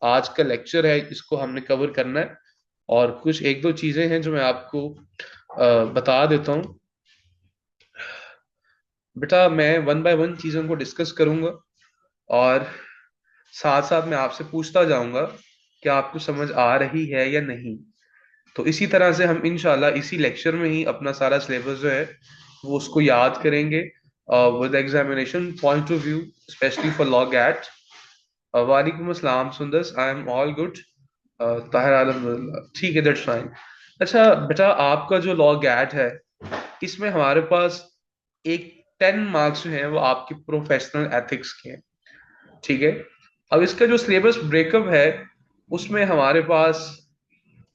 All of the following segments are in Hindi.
आज का लेक्चर है इसको हमने कवर करना है। और कुछ एक दो चीजें हैं जो मैं आपको बता देता हूँ। बेटा मैं वन बाय वन चीजों को डिस्कस करूंगा और साथ साथ मैं आपसे पूछता जाऊंगा कि आपको समझ आ रही है या नहीं। तो इसी तरह से हम इंशाल्लाह इसी लेक्चर में ही अपना सारा सिलेबस जो है वो उसको याद करेंगे with examination point of view, specially for law GAT. वालेकुम अस्सलाम Sundas, I am all good. Tahir Alam, ठीक है, दैट्स फाइन। अच्छा बेटा, आपका जो लॉ गैट है इसमें हमारे पास एक 10 मार्क्स जो हैं वो आपके प्रोफेशनल एथिक्स के हैं। ठीक है। अब इसका जो सिलेबस ब्रेकअप है उसमें हमारे पास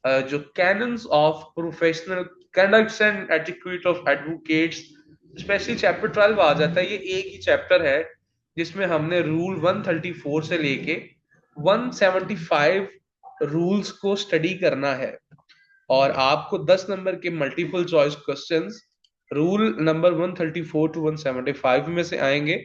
जो cannons of professional conducts and etiquette of advocates, specially chapter 12 आ जाता है। ये एक ही चैप्टर है जिसमें हमने रूल 134 से लेके 175 रूल्स को स्टडी करना है। और आपको 10 नंबर के multiple choice questions rule number 134 to 175 में से आएंगे।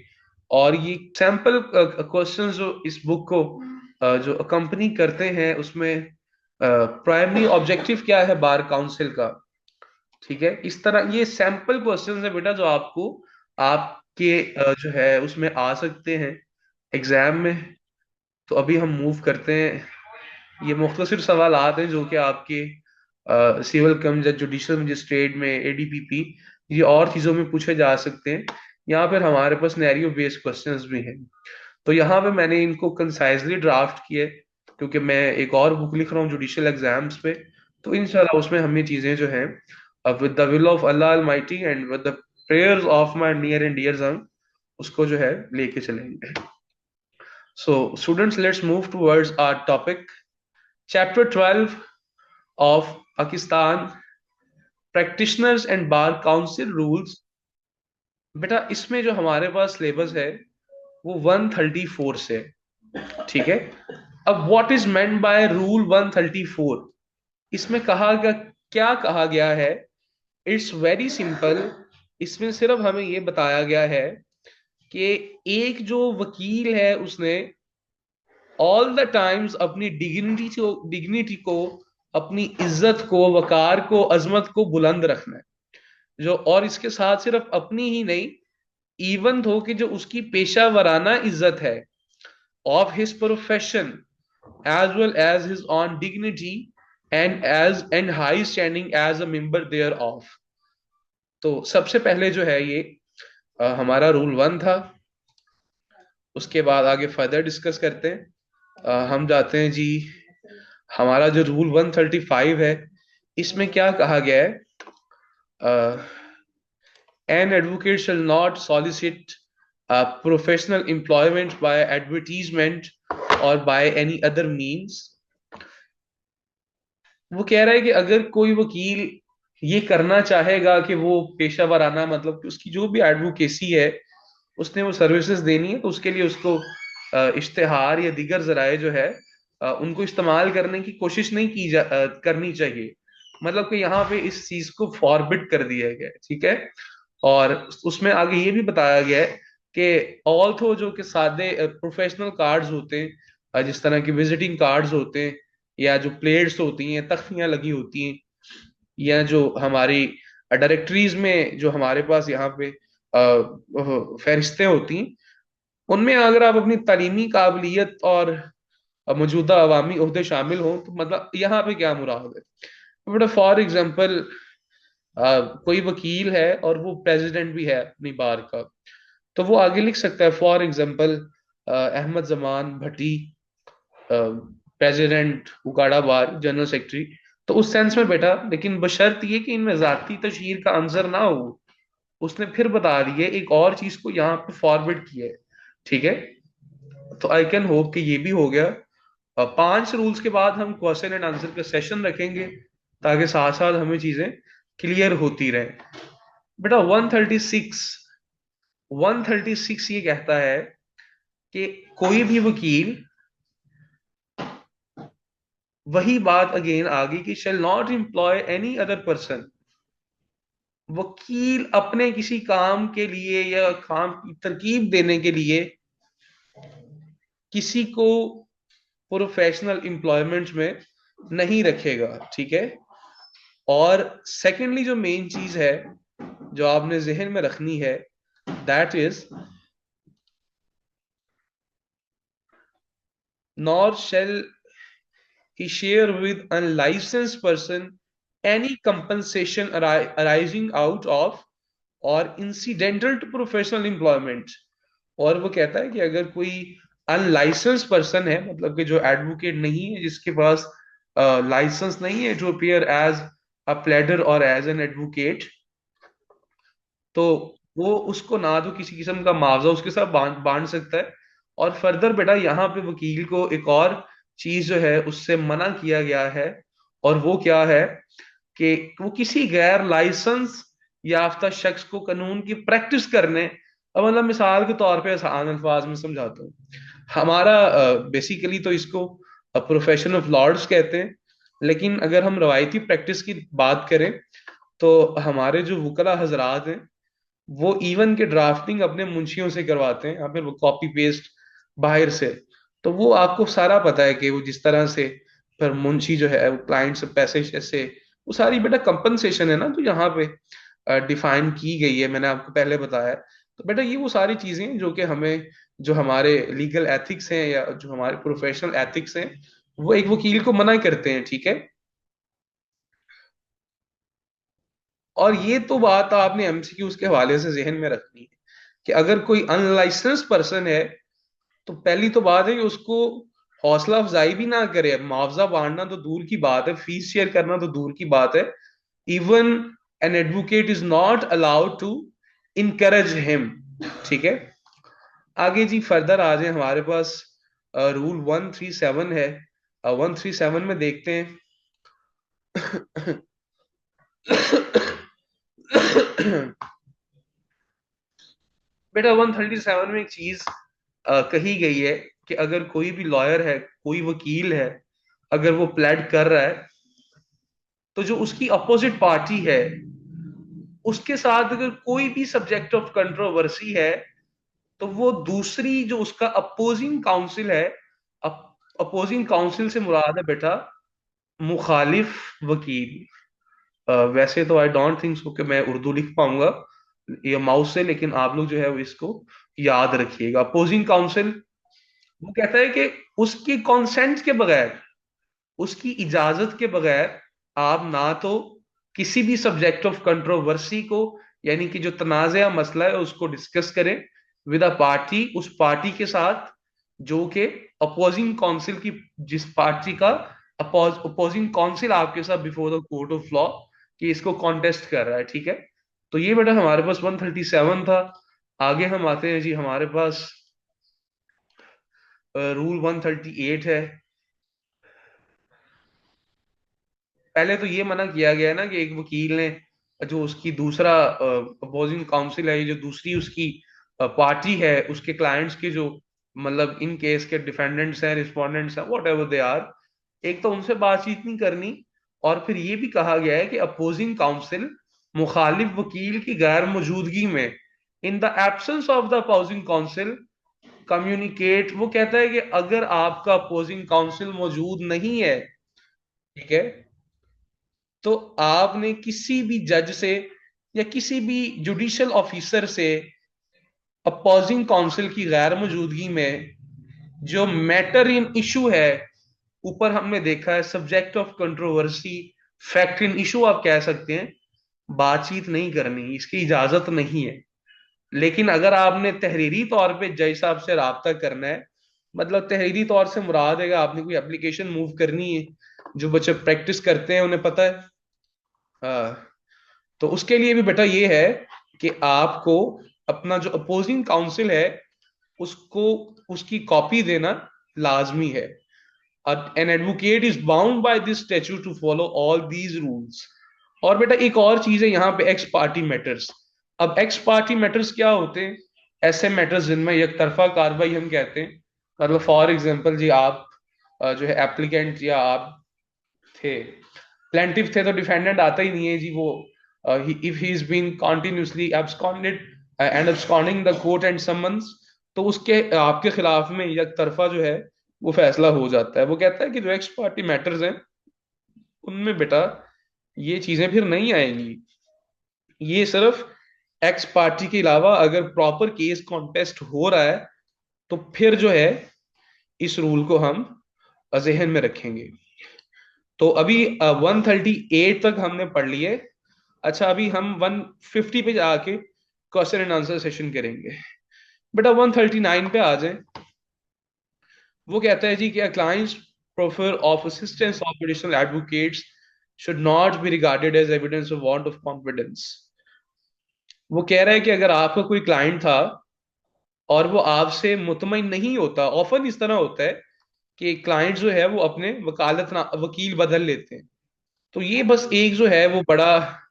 और ये सैंपल क्वेश्चंस जो इस बुक को जो अकम्पनी करते हैं उसमें प्राइमरी ऑब्जेक्टिव क्या है बार काउंसिल का। ठीक है, इस तरह ये सैंपल क्वेश्चंस है बेटा जो आपको आपके जो है उसमें आ सकते हैं एग्जाम में। तो अभी हम मूव करते हैं। ये मुख्तसर सवालात हैं जो कि आपके सिविल कम जुडिशल मजिस्ट्रेट में, एडीपीपी, ये और चीजों में पूछे जा सकते हैं। यहाँ पर हमारे पास सिनेरियो बेस्ड क्वेश्चंस भी हैं। तो यहाँ पे मैंने इनको कंसाइजली ड्राफ्ट किए क्योंकि मैं एक और बुक लिख रहा हूँ जुडिशियल एग्जाम्स पे। तो इंशाल्लाह उसमें हम ये चीजें जो हैं with the will of Allah almighty and with the prayers of my near and dear son उसको जो है लेके चलेंगे। So students, let's move towards our topic, chapter 12 of Pakistan practitioners and bar council rules. बेटा इसमें जो हमारे पास सिलेबस है वो 134 से है। ठीक है। अब what is meant by rule 134? इसमें क्या कहा गया है? It's very simple. इसमें सिर्फ हमें ये बताया गया है कि एक जो वकील है उसने ऑल द टाइम्स अपनी डिग्निटी को, अपनी इज्जत को, वकार को, अजमत को बुलंद रखना है। जो और इसके साथ सिर्फ अपनी ही नहीं, इवन हो कि जो उसकी पेशा वराना इज्जत है of his profession as well as his own dignity and high standing as a member thereof। तो सबसे पहले जो है ये हमारा रूल 1 था। उसके बाद आगे फर्दर डिस्कस करते हैं। हम जाते हैं जी, हमारा जो रूल 135 है इसमें क्या कहा गया है? An advocate shall not solicit professional employment by advertisement or by any other means। वो कह रहा है कि अगर कोई वकील ये करना चाहेगा कि वो पेशा वराना, मतलब कि उसकी जो भी एडवोकेसी है उसने वो सर्विसेज देनी है, तो उसके लिए उसको इश्तेहार या दीगर जराए जो है उनको इस्तेमाल करने की कोशिश नहीं करनी चाहिए। मतलब कि यहाँ पे इस चीज को फॉरबिट कर दिया गया है। ठीक है। और उसमें आगे ये भी बताया गया है कि ऑल्थो जो कि सादे प्रोफेशनल कार्ड्स होते हैं, जिस तरह की विजिटिंग कार्ड्स होते हैं या जो प्लेट्स होती हैं, तख्तियां लगी होती हैं, या जो हमारी डायरेक्टरीज में जो हमारे पास यहाँ पे फहरिस्तें होती हैं, उनमें अगर आप अपनी तालीमी काबिलियत और मौजूदा अवामी ओहदे शामिल हो तो मतलब यहाँ पे क्या मुराद है? बड़ा फॉर एग्जाम्पल कोई वकील है और वो प्रेसिडेंट भी है अपनी बार का, तो वो आगे लिख सकता है for example Ahmad Zaman Bhatti, president उगाड़ा बार, जनरल सेक्रेटरी। तो उस सेंस में बेटा, लेकिन बशर्त ये कि इनमें जाती तशहीर का अंसर ना हो। उसने फिर बता दिए एक और चीज को यहाँ पे फॉरवर्ड किया है। ठीक है। तो आई कैन होप कि ये भी हो गया। 5 रूल्स के बाद हम क्वेश्चन एंड आंसर का सेशन रखेंगे ताकि साथ साथ हमें चीजें क्लियर होती रहे। बेटा 136 ये कहता है कि कोई भी वकील, वही बात अगेन आ गई कि shall not employ any other person. वकील अपने किसी काम के लिए या काम की तरकीब देने के लिए किसी को प्रोफेशनल एम्प्लॉयमेंट में नहीं रखेगा, ठीक है। और सेकेंडली जो मेन चीज है जो आपने जहन में रखनी है, that is nor shall he share with unlicensed person any compensation arising out of or incidental to professional employment। और वो कहता है कि अगर कोई अनलाइसेंस पर्सन है, मतलब कि जो एडवोकेट नहीं है, जिसके पास लाइसेंस नहीं है टू अपीयर एज अ प्लेडर और एज एन एडवोकेट, तो वो उसको ना तो किसी किस्म का मुआवजा उसके साथ बांध बांध सकता है। और फर्दर बेटा यहाँ पे वकील को एक और चीज जो है उससे मना किया गया है, और वो क्या है कि वो किसी गैर लाइसेंस याफ्ता शख्स को कानून की प्रैक्टिस करने, अब मतलब मिसाल के तौर पे आसान अल्फाज में समझाता हूँ। हमारा बेसिकली तो इसको प्रोफेशन ऑफ लॉर्ड्स कहते हैं, लेकिन अगर हम रवायती प्रैक्टिस की बात करें तो हमारे जो वकला हजरात हैं वो इवन के ड्राफ्टिंग अपने मुंशियों से करवाते हैं, या फिर वो कॉपी पेस्ट बाहर से। तो वो आपको सारा पता है कि वो जिस तरह से फिर मुंशी जो है वो क्लाइंट से पैसे जैसे, वो सारी बेटा कंपनसेशन है ना, तो यहाँ पे डिफाइन की गई है, मैंने आपको पहले बताया है। तो बेटा ये वो सारी चीजें हैं जो कि हमें, जो हमारे लीगल एथिक्स हैं या जो हमारे प्रोफेशनल एथिक्स हैं, वो एक वकील को मना करते हैं, ठीक है। और ये तो बात आपने एमसीक्यूज के हवाले से जहन में रखनी है कि अगर कोई अनलाइसेंस पर्सन है, तो पहली तो बात है कि उसको हौसला अफजाई भी ना करे, मुआवजा बांटना तो दूर की बात है, फीस शेयर करना तो दूर की बात है। Even an advocate is not allowed to encourage him, ठीक है। आगे जी फर्दर आ जाए, हमारे पास रूल 137 है। 137 में देखते हैं। बेटा 137 में एक चीज कही गई है कि अगर कोई भी लॉयर है, कोई वकील है, अगर वो प्लेड कर रहा है, तो जो उसकी अपोजिट पार्टी है उसके साथ अगर कोई भी सब्जेक्ट ऑफ कंट्रोवर्सी है, तो वो दूसरी जो उसका अपोजिंग काउंसिल है, अपोजिंग काउंसिल से मुराद है बेटा मुखालिफ वकील। वैसे तो आई डोंट थिंक सो कि मैं उर्दू लिख पाऊंगा ये माउस से, लेकिन आप लोग जो है वो इसको याद रखिएगा। अपोजिंग काउंसिल वो कहता है कि उसकी कॉन्सेंट के बगैर, उसकी इजाजत के बगैर आप ना तो किसी भी सब्जेक्ट ऑफ कंट्रोवर्सी को, यानी कि जो तनाज़ा मसला है उसको डिस्कस करें विद अ पार्टी, उस पार्टी के साथ जो कि अपोजिंग काउंसिल की, जिस पार्टी का अपोजिंग काउंसिल आपके साथ before the court of law कि इसको कॉन्टेस्ट कर रहा है, ठीक है। तो ये बेटा हमारे पास 137 था। आगे हम आते हैं जी, हमारे पास रूल 138 है। पहले तो ये मना किया गया है ना कि एक वकील ने, जो उसकी दूसरा अपोजिंग काउंसिल है, जो दूसरी उसकी पार्टी है, उसके क्लाइंट्स के जो, मतलब इन केस के डिफेंडेंट्स हैं, रिस्पोंडेंट्स हैं, वॉट एवर दे आर, एक तो उनसे बातचीत नहीं करनी। और फिर ये भी कहा गया है कि अपोजिंग काउंसिल मुखालिफ वकील की गैर मौजूदगी में, in the absence of the opposing council communicate, वो कहता है कि अगर आपका अपोजिंग काउंसिल मौजूद नहीं है, ठीक है, तो आपने किसी भी जज से या किसी भी जुडिशियल ऑफिसर से अपोजिंग काउंसिल की गैर मौजूदगी में जो मैटर इन इशू है, ऊपर हमने देखा है subject of controversy, fact in issue आप कह सकते हैं, बातचीत नहीं करनी, इसकी इजाजत नहीं है। लेकिन अगर आपने तहरीरी तौर पे जज साहब से राब्ता करना है, मतलब तहरीरी तौर से मुराद है कि आपने कोई एप्लीकेशन मूव करनी है, जो बच्चे प्रैक्टिस करते हैं उन्हें पता है। हाँ, तो उसके लिए भी बेटा ये है कि आपको अपना जो अपोजिंग काउंसिल है उसको, उसकी कॉपी देना लाजमी है। An advocate is bound by this statute to follow all these rules. और बेटा एक और चीज है यहाँ पे, एक्स पार्टी मैटर्स। अब एक्स पार्टी मैटर्स क्या होते हैं? ऐसे मैटर्स जिनमें एक तरफा कार्रवाई हम कहते हैं। मतलब फॉर एग्जांपल जी, आप जो है एप्लीकेंट या आप थे, प्लेंटिफ थे, तो डिफेंडेंट आता ही नहीं है जी वो, if he is being continuously absconded and absconding the court and summons, तो उसके आपके खिलाफ में एक तरफा जो है वो फैसला हो जाता है। वो कहता है कि जो एक्स पार्टी मैटर्स हैं उनमें बेटा ये चीजें फिर नहीं आएंगी। ये सिर्फ एक्स पार्टी के अलावा अगर प्रॉपर केस कॉन्टेस्ट हो रहा है तो फिर जो है इस रूल को हम जहन में रखेंगे। तो अभी 138 तक हमने पढ़ लिए। अच्छा, अभी हम 150 पे जाके क्वेश्चन एंड आंसर सेशन करेंगे। बेटा 139 पे आ जाए। वो कहता है जी कि clients proffer of assistance of additional advocates should not be regarded as evidence of want of confidence. वो कह रहा है कि अगर आपका कोई क्लाइंट था और वो आपसे मुतमईन नहीं होता, ऑफन इस तरह होता है कि क्लाइंट जो है वो अपने वकील बदल लेते हैं। तो ये बस एक जो है वो बड़ा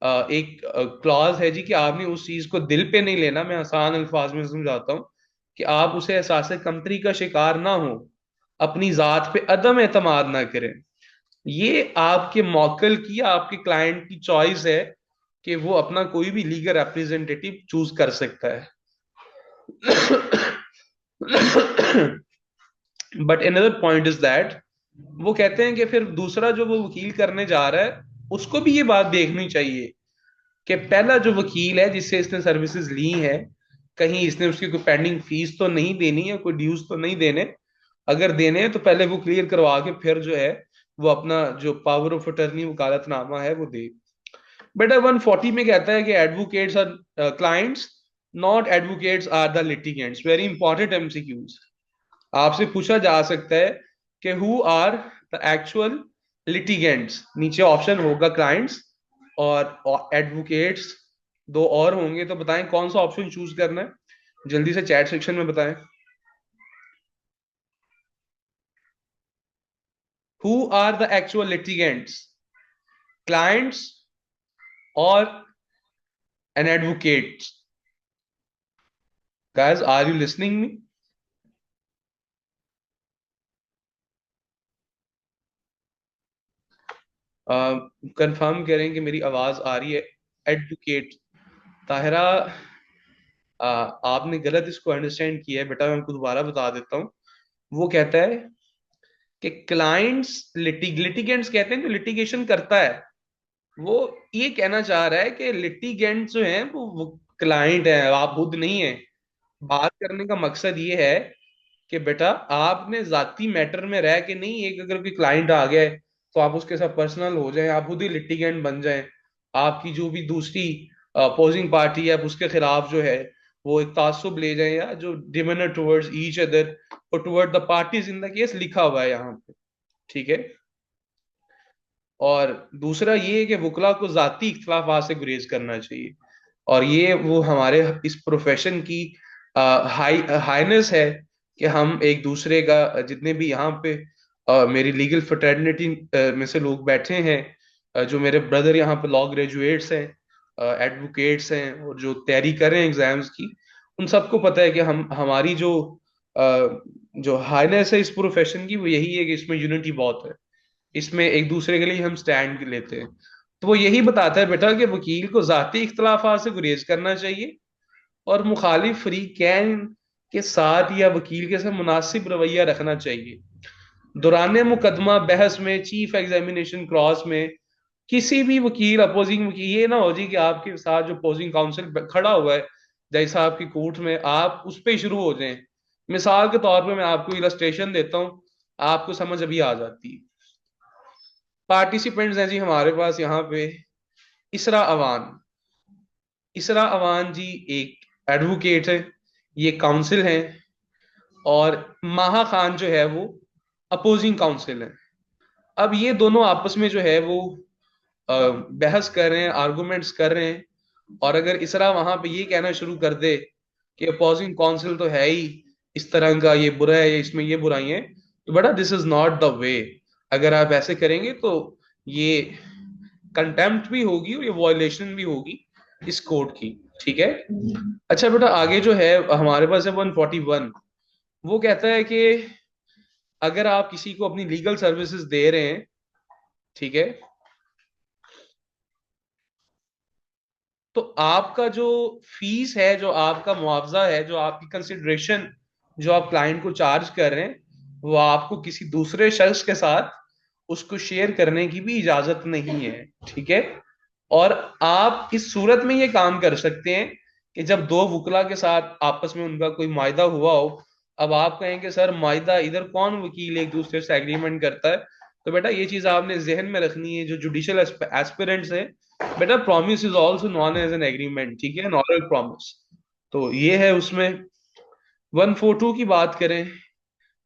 एक क्लॉज है जी कि आपने उस चीज को दिल पे नहीं लेना। मैं आसान अल्फाज में समझाता हूँ कि आप उसे एहसास कमतरी का शिकार ना हो, अपनी जात पे अदम एतमाद ना करें। ये आपके मौक्किल की, आपके क्लाइंट की चॉइस है कि वो अपना कोई भी लीगल रिप्रेजेंटेटिव चूज कर सकता है। But another point is that वो कहते हैं कि फिर दूसरा जो वो वकील करने जा रहा है उसको भी ये बात देखनी चाहिए कि पहला जो वकील है जिससे इसने सर्विसेज ली है, कहीं इसने उसकी कोई पेंडिंग फीस तो नहीं देनी है, कोई ड्यूज तो नहीं देने। अगर देने हैं तो पहले वो क्लियर करवा के फिर जो है वो अपना जो पावर ऑफ अटर्नी वकालतनामा है वो दे। बेटा 140 में कहता है कि advocates are clients, not advocates are the litigants. Very important MCQs आपसे पूछा जा सकता है कि who are the actual litigants. नीचे ऑप्शन होगा क्लाइंट्स और एडवोकेट्स, दो और होंगे। तो बताएं कौन सा ऑप्शन चूज करना है, जल्दी से चैट सेक्शन में बताएं। Who are the actual litigants, clients और an advocate? Guys, are you listening me? Confirm करें कि मेरी आवाज आ रही है। एडवोकेट ताहिरा, आपने गलत इसको अंडरस्टैंड किया है बेटा, मैं आपको दोबारा बता देता हूँ। वो कहता है कि क्लाइंट्स लिटिगेंट्स कहते हैं जो लिटिगेशन करता है। वो ये कहना चाह रहा है कि लिटिगेंट जो है वो क्लाइंट है, आप खुद नहीं है। बात करने का मकसद ये है कि बेटा आपने जाती मैटर में रह के नहीं, एक अगर कोई क्लाइंट आ गया है तो आप उसके साथ पर्सनल हो जाएं, आप खुद ही लिटिगेंट बन जाएं। आपकी जो भी दूसरी अपोजिंग पार्टी है आप उसके खिलाफ जो है वो एक तासुब ले जाएं, या जो डिमनर टुवर्ड्स ईच अदर और toward the parties in the case लिखा हुआ है यहाँ पे। ठीक है। और दूसरा ये है कि वकला को जाती इख्तलाफात से गुरेज करना चाहिए। और ये वो हमारे इस प्रोफेशन की हाईनेस है कि हम एक दूसरे का जितने भी यहाँ पे मेरी लीगल फ्रेटर्निटी में से लोग बैठे हैं, जो मेरे ब्रदर यहाँ पे लॉ ग्रेजुएट्स हैं, एडवोकेट्स हैं और जो तैयारी कर रहे हैं एग्जाम्स की, उन सबको पता है कि हम हमारी जो हाईनेस है इस प्रोफेशन की वो यही है कि इसमें यूनिटी बहुत है। इसमें एक दूसरे के लिए हम स्टैंड लेते हैं। तो वो यही बताता है बेटा कि वकील को जाती इख्तलाफात से गुरेज करना चाहिए और मुखालिफ फरीकैन के साथ या वकील के साथ मुनासिब रवैया रखना चाहिए। दौरान मुकदमा बहस में, चीफ एग्जामिनेशन क्रॉस में, किसी भी वकील अपोजिंग वकील, ये ना हो जी कि आपके साथ जो अपोजिंग काउंसिल खड़ा हुआ है जैसा आपकी कोर्ट में, आप उस पर शुरू हो जाएं। मिसाल के तौर पे मैं आपको इलस्ट्रेशन देता हूं, आपको समझ अभी आ जाती है। पार्टिसिपेंट्स हैं जी हमारे पास यहाँ पे। इसरा अवान, इसरा अवान जी एक एडवोकेट है, ये काउंसिल है। और माहा खान जो है वो अपोजिंग काउंसिल है। अब ये दोनों आपस में जो है वो बहस कर रहे हैं, आर्गुमेंट्स कर रहे हैं। और अगर इसरा वहां पे ये कहना शुरू कर दे कि अपोजिंग काउंसिल तो है ही इस तरह का, ये बुरा है, इसमें ये बुराई है, तो बेटा this is not the way. अगर आप ऐसे करेंगे तो ये कंटेम्प्ट भी होगी और ये वॉयलेशन भी होगी इस कोड की। ठीक है। अच्छा बेटा आगे जो है हमारे पास है 141। वो कहता है कि अगर आप किसी को अपनी लीगल सर्विसेज दे रहे हैं, ठीक है, तो आपका जो फीस है, जो आपका मुआवजा है, जो आपकी कंसिडरेशन जो आप क्लाइंट को चार्ज कर रहे हैं, वो आपको किसी दूसरे शख्स के साथ उसको शेयर करने की भी इजाजत नहीं है, ठीक है। और आप इस सूरत में ये काम कर सकते हैं कि जब दो वकला के साथ आपस में उनका कोई मायदा हुआ हो, अब आप कहेंगे सर मायदा इधर कौन वकील एक दूसरे से एग्रीमेंट करता है, तो बेटा ये चीज आपने जहन में रखनी है, जो जुडिशियल एस्पिरेंट्स है, बेटा promise is also known as an agreement, ठीक है, नॉरल प्रॉमिस। तो ये है उसमें। 142 की बात करें,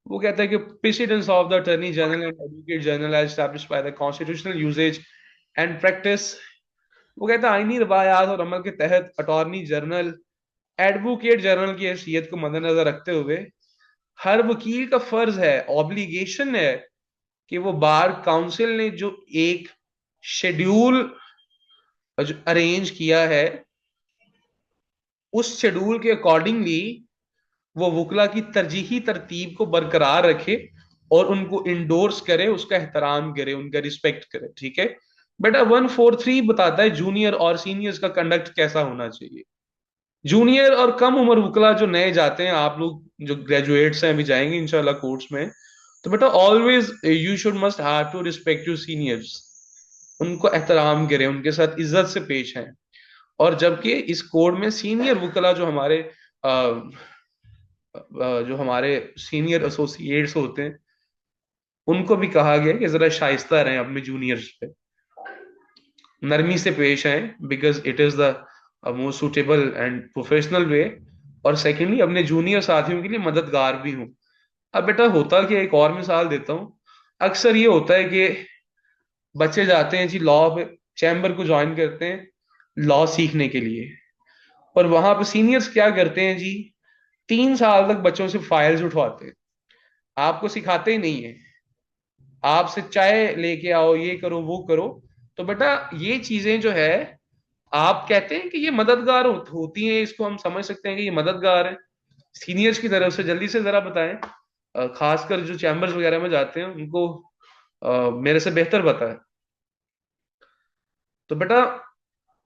वो कहता है कि precedence of the attorney general and advocate general as established by the constitutional usage and practice. वो कहता है आईनी रवायात और अमल के तहत अटॉर्नी जनरल एडवोकेट जनरल की हैसियत को मद्देनजर रखते हुए हर वकील का फर्ज है, ऑब्लिगेशन है, कि वो बार काउंसिल ने जो एक शेड्यूल अरेंज किया है, उस शेड्यूल के अकॉर्डिंगली वो वकला की तरजीही तरतीब को बरकरार रखे और उनको इंडोर्स करे, उसका एहतराम करे, उनका रिस्पेक्ट करे, ठीक है। बेटा 143 बताता है जूनियर और सीनियर्स का कंडक्ट कैसा होना चाहिए। जूनियर और कम उम्र वकला जो नए जाते हैं, आप लोग जो ग्रेजुएट्स हैं अभी जाएंगे इंशाल्लाह कोर्स में, तो बेटा always you should must have to respect your seniors, उनको एहतराम करें, उनके साथ इज्जत से पेश हैं। और जबकि इस कोड में सीनियर वकला जो हमारे सीनियर एसोसिएट्स होते हैं, उनको भी कहा गया कि जरा शाइस्ता रहें अपने जूनियर्स पे, नरमी से पेश आए, because it is the most suitable and professional way. और सेकेंडली अपने जूनियर साथियों के लिए मददगार भी हूँ। अब बेटा होता कि एक और मिसाल देता हूँ, अक्सर ये होता है कि बच्चे जाते हैं जी लॉ चैम्बर को ज्वाइन करते हैं लॉ सीखने के लिए, और वहां पे सीनियर्स क्या करते हैं जी, 3 साल तक बच्चों से फाइल्स उठवाते हैं, आपको सिखाते ही नहीं है, आपसे चाय लेके आओ, ये करो वो करो। तो बेटा ये चीजें जो है, आप कहते हैं कि ये मददगार होती हैं, इसको हम समझ सकते हैं कि ये मददगार है सीनियर्स की तरफ से, जल्दी से जरा बताएं। खासकर जो चैम्बर्स वगैरह में जाते हैं उनको मेरे से बेहतर पता है। तो बेटा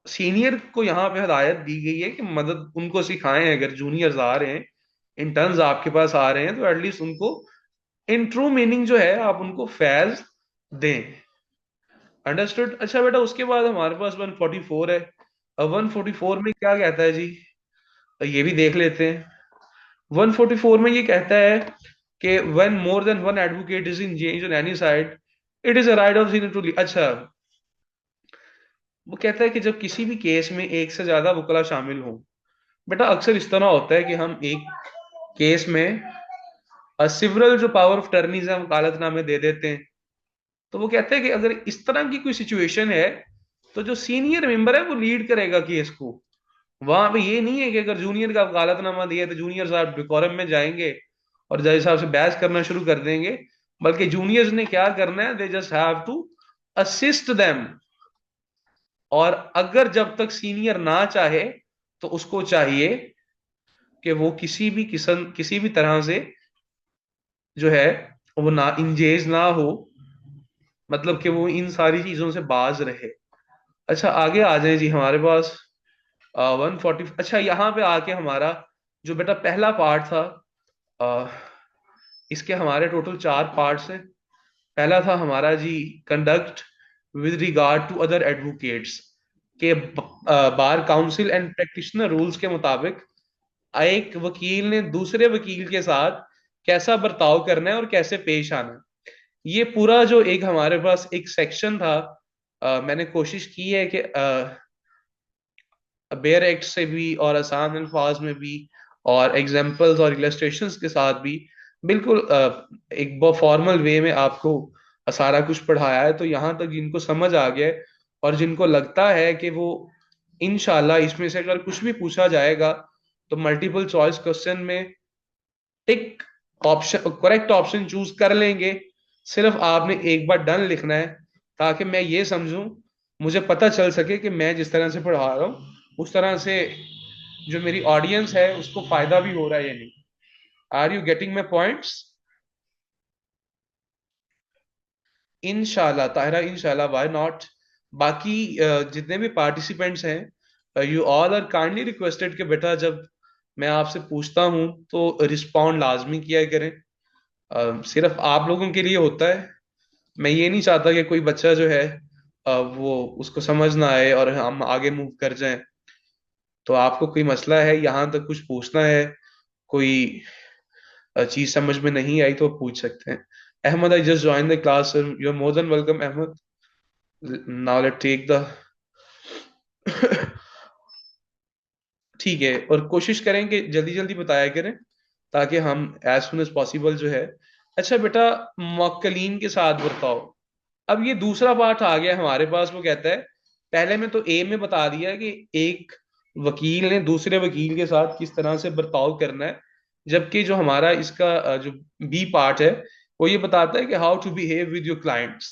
सीनियर को यहाँ पे हदायत दी गई है कि मदद उनको सिखाएं, अगर जूनियर्स आ रहे हैं, इंटर्न्स आपके पास आ रहे हैं, तो एटलीस्ट उनको इन ट्रू मीनिंग जो है आप उनको फैज दें। अंडरस्टूड। अच्छा बेटा उसके बाद हमारे पास 144 है। अब 144 में क्या कहता है जी, तो ये भी देख लेते हैं। 144 में ये कहता है कि when more than one advocate is engaged on any side, it is a right of senior to. अच्छा, वो कहता है कि जब किसी भी केस में एक से ज्यादा वकला शामिल हो, बेटा अक्सर इस तरह होता है कि हम एक केस में सिवरल जो पावर ऑफ टर्नीज है वकालतनामे दे देते हैं। तो वो कहते हैं कि अगर इस तरह की कोई सिचुएशन है, तो जो सीनियर मेंबर है वो लीड करेगा केस को। वहां पे ये नहीं है कि अगर जूनियर का वकालतनामा दिया तो जूनियर साहब डिकोरम में जाएंगे और जज साहब से बहस करना शुरू कर देंगे, बल्कि जूनियर्स ने क्या करना है, they just have to assist them. और अगर जब तक सीनियर ना चाहे, तो उसको चाहिए कि वो किसी भी तरह से जो है वो ना इंगेज ना हो, मतलब कि वो इन सारी चीजों से बाज रहे। अच्छा आगे आ जाए जी हमारे पास 140। अच्छा यहाँ पे आके हमारा जो बेटा पहला पार्ट था, अ, इसके हमारे टोटल 4 पार्ट्स हैं। पहला था हमारा जी conduct with regard to other advocates के, bar council and practitioner rules के मुताबिक एक वकील ने दूसरे वकील के साथ कैसा बर्ताव करना है और कैसे पेश आना है। ये पूरा जो एक हमारे पास एक सेक्शन था, मैंने कोशिश की है कि बेयर एक्ट से भी और आसान अल्फाज में भी और एग्जाम्पल्स और इलस्ट्रेशंस के साथ भी बिल्कुल एक फॉर्मल वे में आपको सारा कुछ पढ़ाया है। तो यहाँ तक जिनको समझ आ गया है और जिनको लगता है कि वो इंशाल्लाह इसमें से अगर कुछ भी पूछा जाएगा तो मल्टीपल चॉइस क्वेश्चन में tick option, correct option choose कर लेंगे, सिर्फ आपने एक बार डन लिखना है, ताकि मैं ये समझूं, मुझे पता चल सके कि मैं जिस तरह से पढ़ा रहा हूँ उस तरह से जो मेरी ऑडियंस है उसको फायदा भी हो रहा है या नहीं। Are you getting my points? इनशाला ताहिरा, इनशाला, व्हाई नॉट। बाकी जितने भी पार्टिसिपेंट्स हैं, you all are kindly requested कि बेटा जब मैं आपसे पूछता हूं तो रिस्पॉन्ड लाजमी किया करें। सिर्फ आप लोगों के लिए होता है। मैं ये नहीं चाहता कि कोई बच्चा जो है वो उसको समझ ना आए और हम आगे मूव कर जाएं। तो आपको कोई मसला है यहाँ तक कुछ पूछना है, कोई चीज समझ में नहीं आई तो पूछ सकते हैं। Ahmed, I just join the class, you are more than welcome Ahmed. Now let take the ठीक है, और कोशिश करें कि जल्दी जल्दी बताया करें ताकि हम एज सुन एज पॉसिबल जो है। अच्छा बेटा, मौक्कलीन के साथ बर्ताव। अब ये दूसरा पार्ट आ गया हमारे पास। वो कहता है, पहले में तो ए में बता दिया कि एक वकील ने दूसरे वकील के साथ किस तरह से बर्ताव करना है, जबकि जो हमारा इसका जो बी पार्ट है वो ये बताता है कि how to behave with your clients.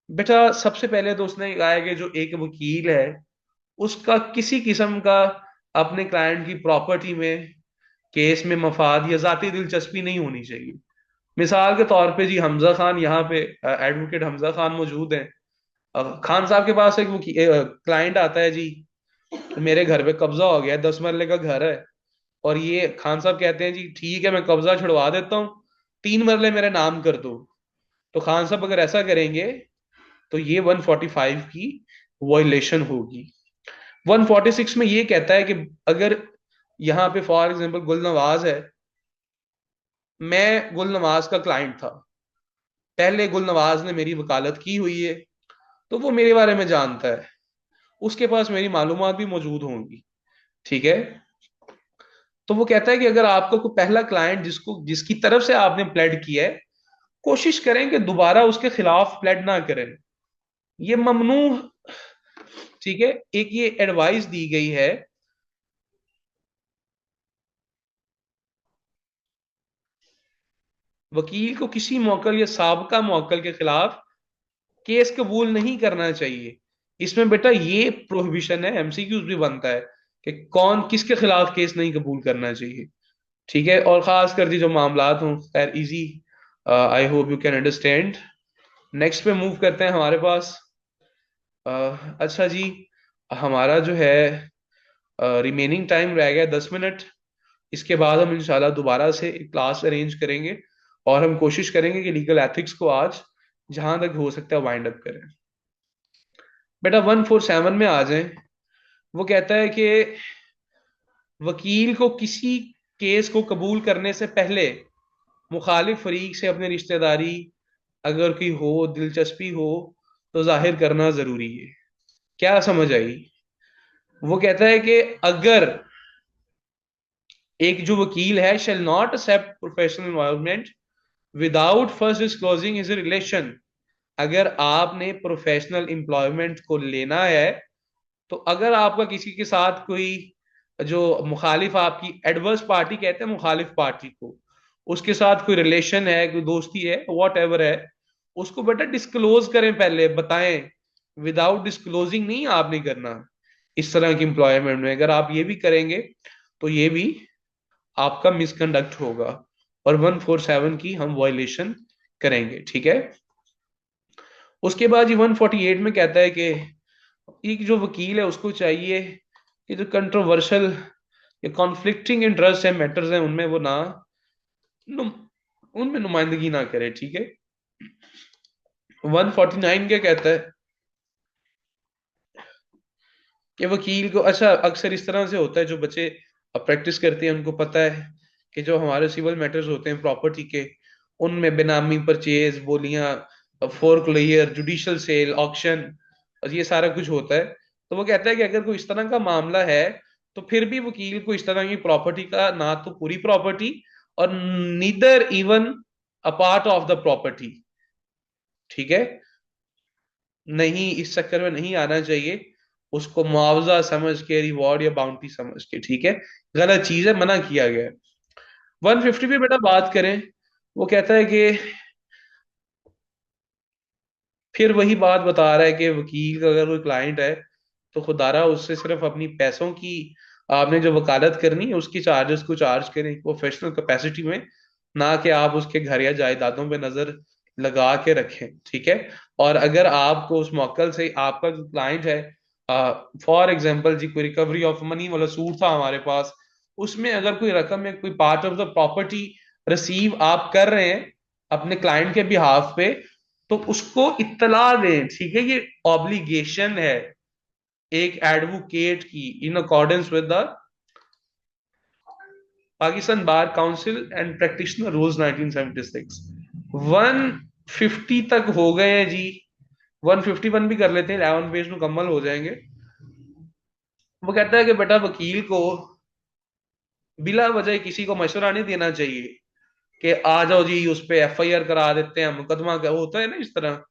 बेटा सबसे पहले तो उसने कहा है कि जो एक वकील है उसका किसी किस्म का अपने क्लाइंट की प्रॉपर्टी में, केस में मफाद या जाती दिलचस्पी नहीं होनी चाहिए। मिसाल के तौर पे जी, हमजा खान यहाँ पे, एडवोकेट हमजा खान मौजूद हैं। खान साहब के पास एक क्लाइंट आता है जी, मेरे घर पे कब्जा हो गया है, 10 मरले का घर है, और ये खान साहब कहते हैं जी ठीक है मैं कब्जा छुड़वा देता हूँ, 3 मरले मेरे नाम कर दो। तो खान साहब अगर ऐसा करेंगे तो ये 145 की वायलेशन होगी। 146 में ये कहता है कि अगर यहाँ पे फॉर एग्जाम्पल गुलनवाज है, मैं गुलनवाज का क्लाइंट था, पहले गुलनवाज ने मेरी वकालत की हुई है, तो वो मेरे बारे में जानता है, उसके पास मेरी मालूमात भी मौजूद होंगी। ठीक है। तो वो कहता है कि अगर आपका कोई पहला क्लाइंट जिसको जिसकी तरफ से आपने प्लेड किया है, कोशिश करें कि दोबारा उसके खिलाफ प्लेड ना करें। ये ममनू। ठीक है। एक ये एडवाइस दी गई है, वकील को किसी मौकल या साबका मौकल के खिलाफ केस कबूल नहीं करना चाहिए। इसमें बेटा ये प्रोहिबिशन है, एमसीक्यूज भी बनता है कि कौन किसके खिलाफ केस नहीं कबूल करना चाहिए। ठीक है। और खास कर दी जो मामलात हों, खैर easy, I hope you can understand. Next पे मूव करते हैं हमारे पास। अच्छा जी, हमारा जो है रिमेनिंग टाइम रह गया 10 मिनट। इसके बाद हम इंशाल्लाह दोबारा से एक क्लास अरेंज करेंगे और हम कोशिश करेंगे कि लीगल एथिक्स को आज जहां तक हो सकता है वाइंड अप करें। बेटा 147 में आ जाएं। वो कहता है कि वकील को किसी केस को कबूल करने से पहले मुखालिफ फरीक से अपनी रिश्तेदारी अगर कोई हो, दिलचस्पी हो, तो जाहिर करना जरूरी है। क्या समझ आई? वो कहता है कि अगर एक जो वकील है shall not accept professional involvement without first disclosing his relation, अगर आपने प्रोफेशनल एम्प्लॉयमेंट को लेना है, तो अगर आपका किसी के साथ कोई जो मुखालिफ, आपकी एडवर्स पार्टी कहते हैं मुखालिफ पार्टी को, उसके साथ कोई रिलेशन है, कोई दोस्ती है, वॉट एवर है, उसको बेटा डिस्क्लोज करें, पहले बताएं। विदाउट डिस्क्लोजिंग नहीं आपने करना इस तरह की एम्प्लॉयमेंट में। अगर आप ये भी करेंगे तो ये भी आपका मिसकंडक्ट होगा और 147 की हम वायलेशन करेंगे। ठीक है। उसके बाद ये 148 में कहता है कि एक जो वकील है उसको चाहिए कि जो कंट्रोवर्शियल या कॉन्फ्लिक्टिंग इंटरेस्ट है, मैटर्स हैं, उनमें वो ना नुम, उनमें नुमाइंदगी ना करे। ठीक है। 149 क्या कहता है कि वकील को, अच्छा अक्सर इस तरह से होता है, जो बच्चे प्रैक्टिस करते हैं उनको पता है कि जो हमारे सिविल मैटर्स होते हैं प्रॉपर्टी के, उनमें बेनामी परचेज, बोलियां, फोरक्लोजर, जुडिशियल सेल, ऑक्शन, ये सारा कुछ होता है। तो वो कहता है कि अगर कोई इस तरह का मामला है तो फिर भी वकील को इस तरह की प्रॉपर्टी का ना तो पूरी प्रॉपर्टी और neither even a part of the property, ठीक है, नहीं, इस चक्कर में नहीं आना चाहिए। उसको मुआवजा समझ के, रिवॉर्ड या बाउंटी समझ के, ठीक है, गलत चीज है, मना किया गया है। 150 पे बेटा बात करें। वो कहता है कि फिर वही बात बता रहा है कि वकील का अगर कोई क्लाइंट है तो खुदारा उससे सिर्फ अपनी पैसों की, आपने जो वकालत करनी है उसकी चार्जेस को चार्ज करें प्रोफेशनल कैपेसिटी में, ना कि आप उसके घर या जायदादों पे नजर लगा के रखें। ठीक है। और अगर आपको उस मौकल से आपका जो क्लाइंट है, फॉर एग्जाम्पल जी कोई रिकवरी ऑफ मनी वाला सूट था हमारे पास, उसमें अगर कोई रकम है, कोई part of the property receive आप कर रहे हैं अपने क्लाइंट के बिहाफ पे, तो उसको इत्तला दें, ठीक है। ये ऑब्लिगेशन है एक एडवोकेट की, in accordance with the Pakistan bar council and practitioner rules 1976। 150 तक हो गए हैं जी। 151 भी कर लेते हैं, 11 पेज मुकम्मल हो जाएंगे। वो कहता है कि बेटा वकील को बिला वजह किसी को मशवरा नहीं देना चाहिए कि आ जाओ जी उस पे एफआईआर करा देते हैं, मुकदमा क्या होता है ना इस तरह।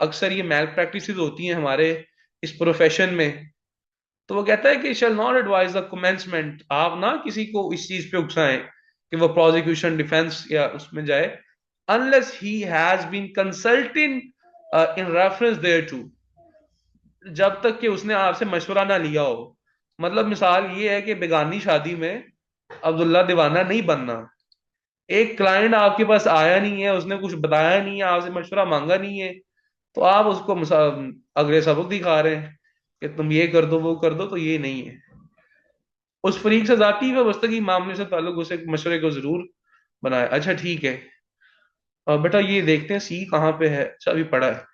अक्सर ये मैल प्रैक्टिस होती हैं हमारे इस प्रोफेशन में। तो वो कहता है कि shall not advise the commencement, आप ना किसी को इस चीज पे उकसाएं कि वो प्रोसिक्यूशन डिफेंस या उसमें जाए, unless he has been consulting in reference thereto, जब तक कि उसने आपसे मशवरा ना लिया हो। मतलब मिसाल ये है कि बेगानी शादी में अब्दुल्ला दीवाना नहीं बनना। एक क्लाइंट आपके पास आया नहीं है, उसने कुछ बताया नहीं है, आपसे मशवरा मांगा नहीं है, तो आप उसको अगले सबक दिखा रहे हैं कि तुम ये कर दो वो कर दो, तो ये नहीं है। उस फरीक से जाती वाबस्तगी मामले से ताल्लुक उसे मशवरे को जरूर बनाए। अच्छा ठीक है। बेटा ये देखते हैं सी कहाँ पे है। अच्छा अभी पढ़ा है।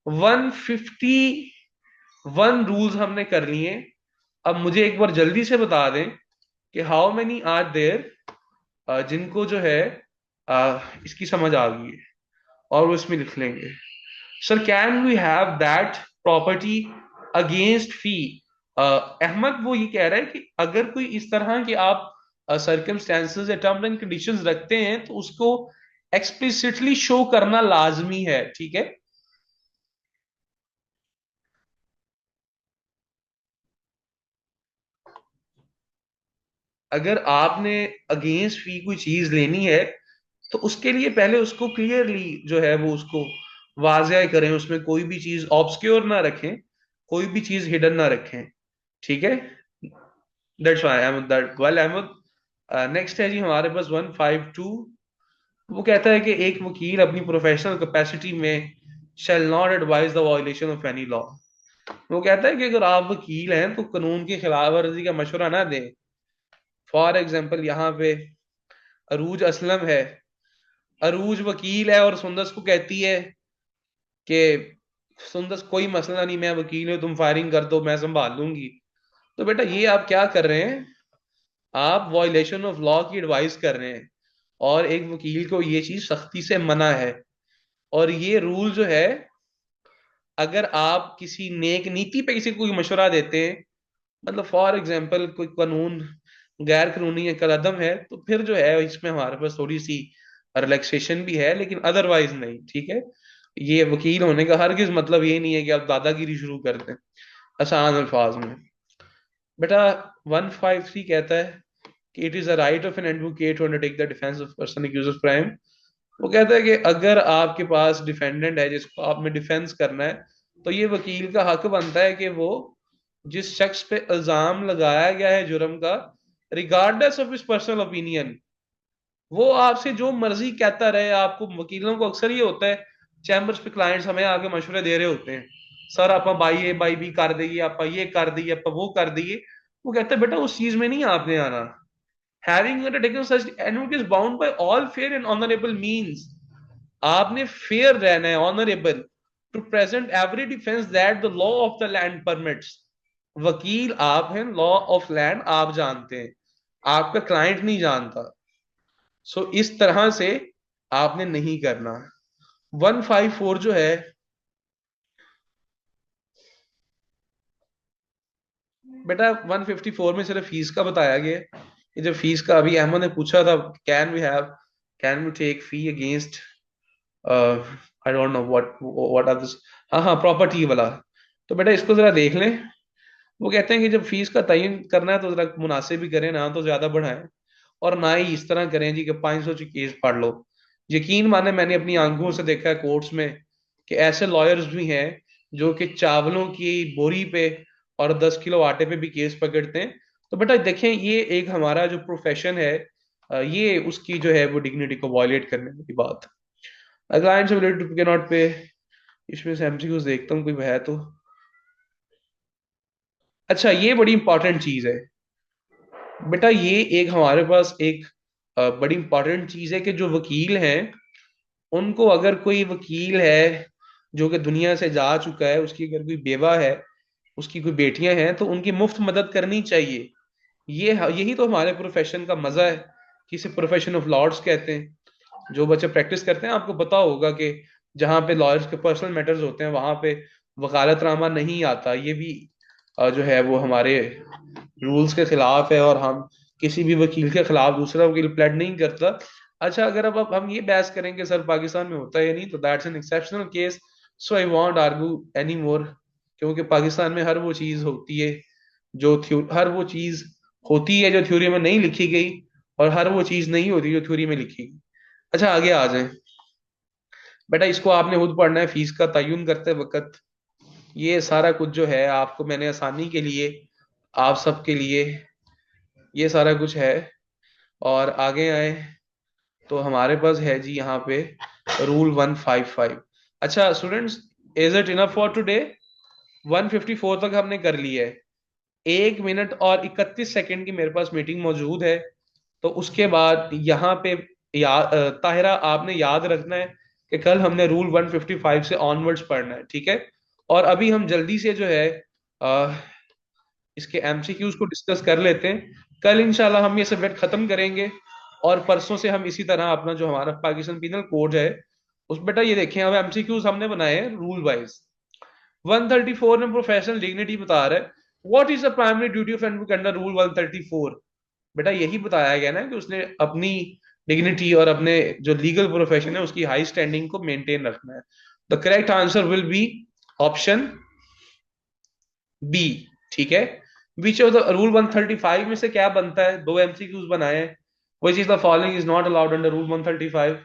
151 रूल्स हमने कर लिए। अब मुझे एक बार जल्दी से बता दें कि हाउ मेनी आर देयर जिनको जो है इसकी समझ आ गई है, और वो इसमें लिख लेंगे। Sir can we have that property against fee. Ahmad वो ये कह रहा है कि अगर कोई इस तरह के आप सर्कमस्टेंसेस या टर्म्स एंड कंडीशंस रखते हैं तो उसको एक्सप्लिसिटली शो करना लाजमी है, ठीक है। अगर आपने अगेंस्ट फी कोई चीज लेनी है तो उसके लिए पहले उसको क्लियरली जो है वो उसको वाज़ेह करें, उसमें कोई भी चीज ऑब्सक्योर ना रखें, कोई भी चीज हिडन ना रखें, ठीक है। That's why Ahmed that well Ahmed. Next है जी हमारे पास 152। वो कहता है कि एक वकील अपनी प्रोफेशनल कैपेसिटी में shall not advise the violation of any law. वो कहता है कि अगर आप वकील हैं तो कानून की खिलाफ वर्जी का मशवरा ना दें। फॉर एग्जाम्पल यहाँ पे अरूज असलम है। अरूज वकील है और सुंदस को कहती है कि सुंदस कोई मसला नहीं, मैं वकील हूं, तुम फायरिंग कर दो मैं संभाल लूंगी। तो बेटा ये आप क्या कर रहे हैं, आप वॉयलेशन ऑफ लॉ की एडवाइस कर रहे हैं, और एक वकील को ये चीज सख्ती से मना है। और ये रूल जो है, अगर आप किसी नेक नीति पे किसी को कोई मशवरा देते हैं, मतलब फॉर एग्जाम्पल कोई कानून गैर कानूनी कदम है, तो फिर जो है इसमें हमारे पास थोड़ी सी रिलैक्सेशन भी है, लेकिन अदरवाइज नहीं, ठीक है। ये वकील होने का हरगिज मतलब ये नहीं है कि आप दादागिरी शुरू कर दें आसान अल्फाज में। बेटा 153 कहता है कि it is a right of an advocate to undertake the defence of person accused of crime. वो कहता है कि अगर आपके पास डिफेंडेंट है जिसको आपने डिफेंस करना है, तो ये वकील का हक बनता है कि वो जिस शख्स पे इल्जाम लगाया गया है जुर्म का, regardless of his personal opinion, वो आपसे जो मर्जी कहता रहे। आपको वकीलों को अक्सर ये होता है, चैम्बर्स पे क्लाइंट्स हमें आके मशवरे दे रहे होते हैं, सर आप बाई ए बाई बी कर देंगे, आप ये कर दिए, आप वो कर दिए। वो कहते हैं बेटा उस चीज में नहीं आपने आना। Having undertaken such advocate is bound by all fair and honourable means. आपने फेयर रहना है, honourable, to present every defence that the law of the land permits. वकील आप हैं, लॉ ऑफ लैंड आप जानते हैं, आपका क्लाइंट नहीं जानता। सो इस तरह से आपने नहीं करना। 154 जो है बेटा, 154 में सिर्फ फीस का बताया गया है। ये जब फीस का अभी अहमद ने पूछा था, can we take fee against, I don't know what are this. हाँ हाँ, प्रॉपर्टी वाला। तो बेटा इसको जरा देख लें। वो कहते हैं कि जब फीस का तयन करना है तो जरा मुनासिब भी करें, ना तो ज्यादा बढ़ाएं और ना ही इस तरह करें जी कि 500 केस पढ़ लो। यकीन माने मैंने अपनी आंखों से देखा है कोर्ट्स में कि ऐसे लॉयर्स भी हैं जो कि चावलों की बोरी पे और 10 किलो आटे पे भी केस पकड़ते हैं। तो बेटा देखें, ये एक हमारा जो प्रोफेशन है, ये उसकी जो है वो डिग्निटी को वायलेट करने की बात। क्लाइंट्स टू के नॉट पे। इसमें से एमसीक्यूज देखता हूँ कोई है तो। अच्छा ये बड़ी इंपॉर्टेंट चीज है बेटा, ये एक हमारे पास एक बड़ी इंपॉर्टेंट चीज है कि जो वकील हैं उनको, अगर कोई वकील है जो कि दुनिया से जा चुका है, उसकी अगर कोई बेवा है, उसकी कोई बेटियां हैं, तो उनकी मुफ्त मदद करनी चाहिए। यही तो हमारे प्रोफेशन का मजा है कि इसे प्रोफेशन ऑफ लॉर्ड्स कहते हैं। जो बच्चे प्रैक्टिस करते हैं आपको पता होगा कि जहाँ पे लॉयर्स के पर्सनल मैटर्स होते हैं वहां पे वकालतनामा नहीं आता। ये भी जो है वो हमारे रूल्स के खिलाफ है, और हम किसी भी वकील के खिलाफ दूसरा वकील प्लेड नहीं करता। अच्छा, अगर अब हम ये बहस करेंगे सर पाकिस्तान में होता है या नहीं, तो that's an exceptional case, so I want argue any more. क्योंकि पाकिस्तान में हर वो चीज होती है हर वो चीज होती है जो थ्योरी में नहीं लिखी गई, और हर वो चीज नहीं होती जो थ्योरी में लिखी गई। अच्छा, आगे आ जाए बेटा, इसको आपने खुद पढ़ना है फीस का तयन करते वक्त। ये सारा कुछ जो है आपको मैंने आसानी के लिए, आप सबके लिए ये सारा कुछ है। और आगे आए तो हमारे पास है जी यहाँ पे रूल 155। अच्छा students, is it enough for today? 154 तक हमने कर लिया है। 1 मिनट और 31 सेकंड की मेरे पास मीटिंग मौजूद है। तो उसके बाद यहाँ पे ताहिरा आपने याद रखना है कि कल हमने रूल 155 से ऑनवर्ड्स पढ़ना है, ठीक है? और अभी हम जल्दी से जो है अ, इसके एमसीक्यूज को डिस्कस कर लेते हैं। कल इंशाल्लाह हम ये सब्जेक्ट खत्म करेंगे, और परसों से हम इसी तरह अपना जो हमारा पाकिस्तान पिनल कोड है उस बेटा ये देखें, अब एमसीक्यूज हमने बनाए हैं रूल वाइज। 134 में प्रोफेशनल डिग्निटी बता रहा है, what is the primary duty of advocate under rule 134। बेटा यही बताया गया ना कि उसने अपनी डिग्निटी और अपने जो लीगल प्रोफेशन है उसकी हाई स्टैंडिंग को मेंटेन रखना है। The correct answer will be option B, ठीक है? विच ऑफ द रूल 135 में से क्या बनता है? दो एमसीक्यूज बनाए हैं। Which is the following is not allowed under rule 135?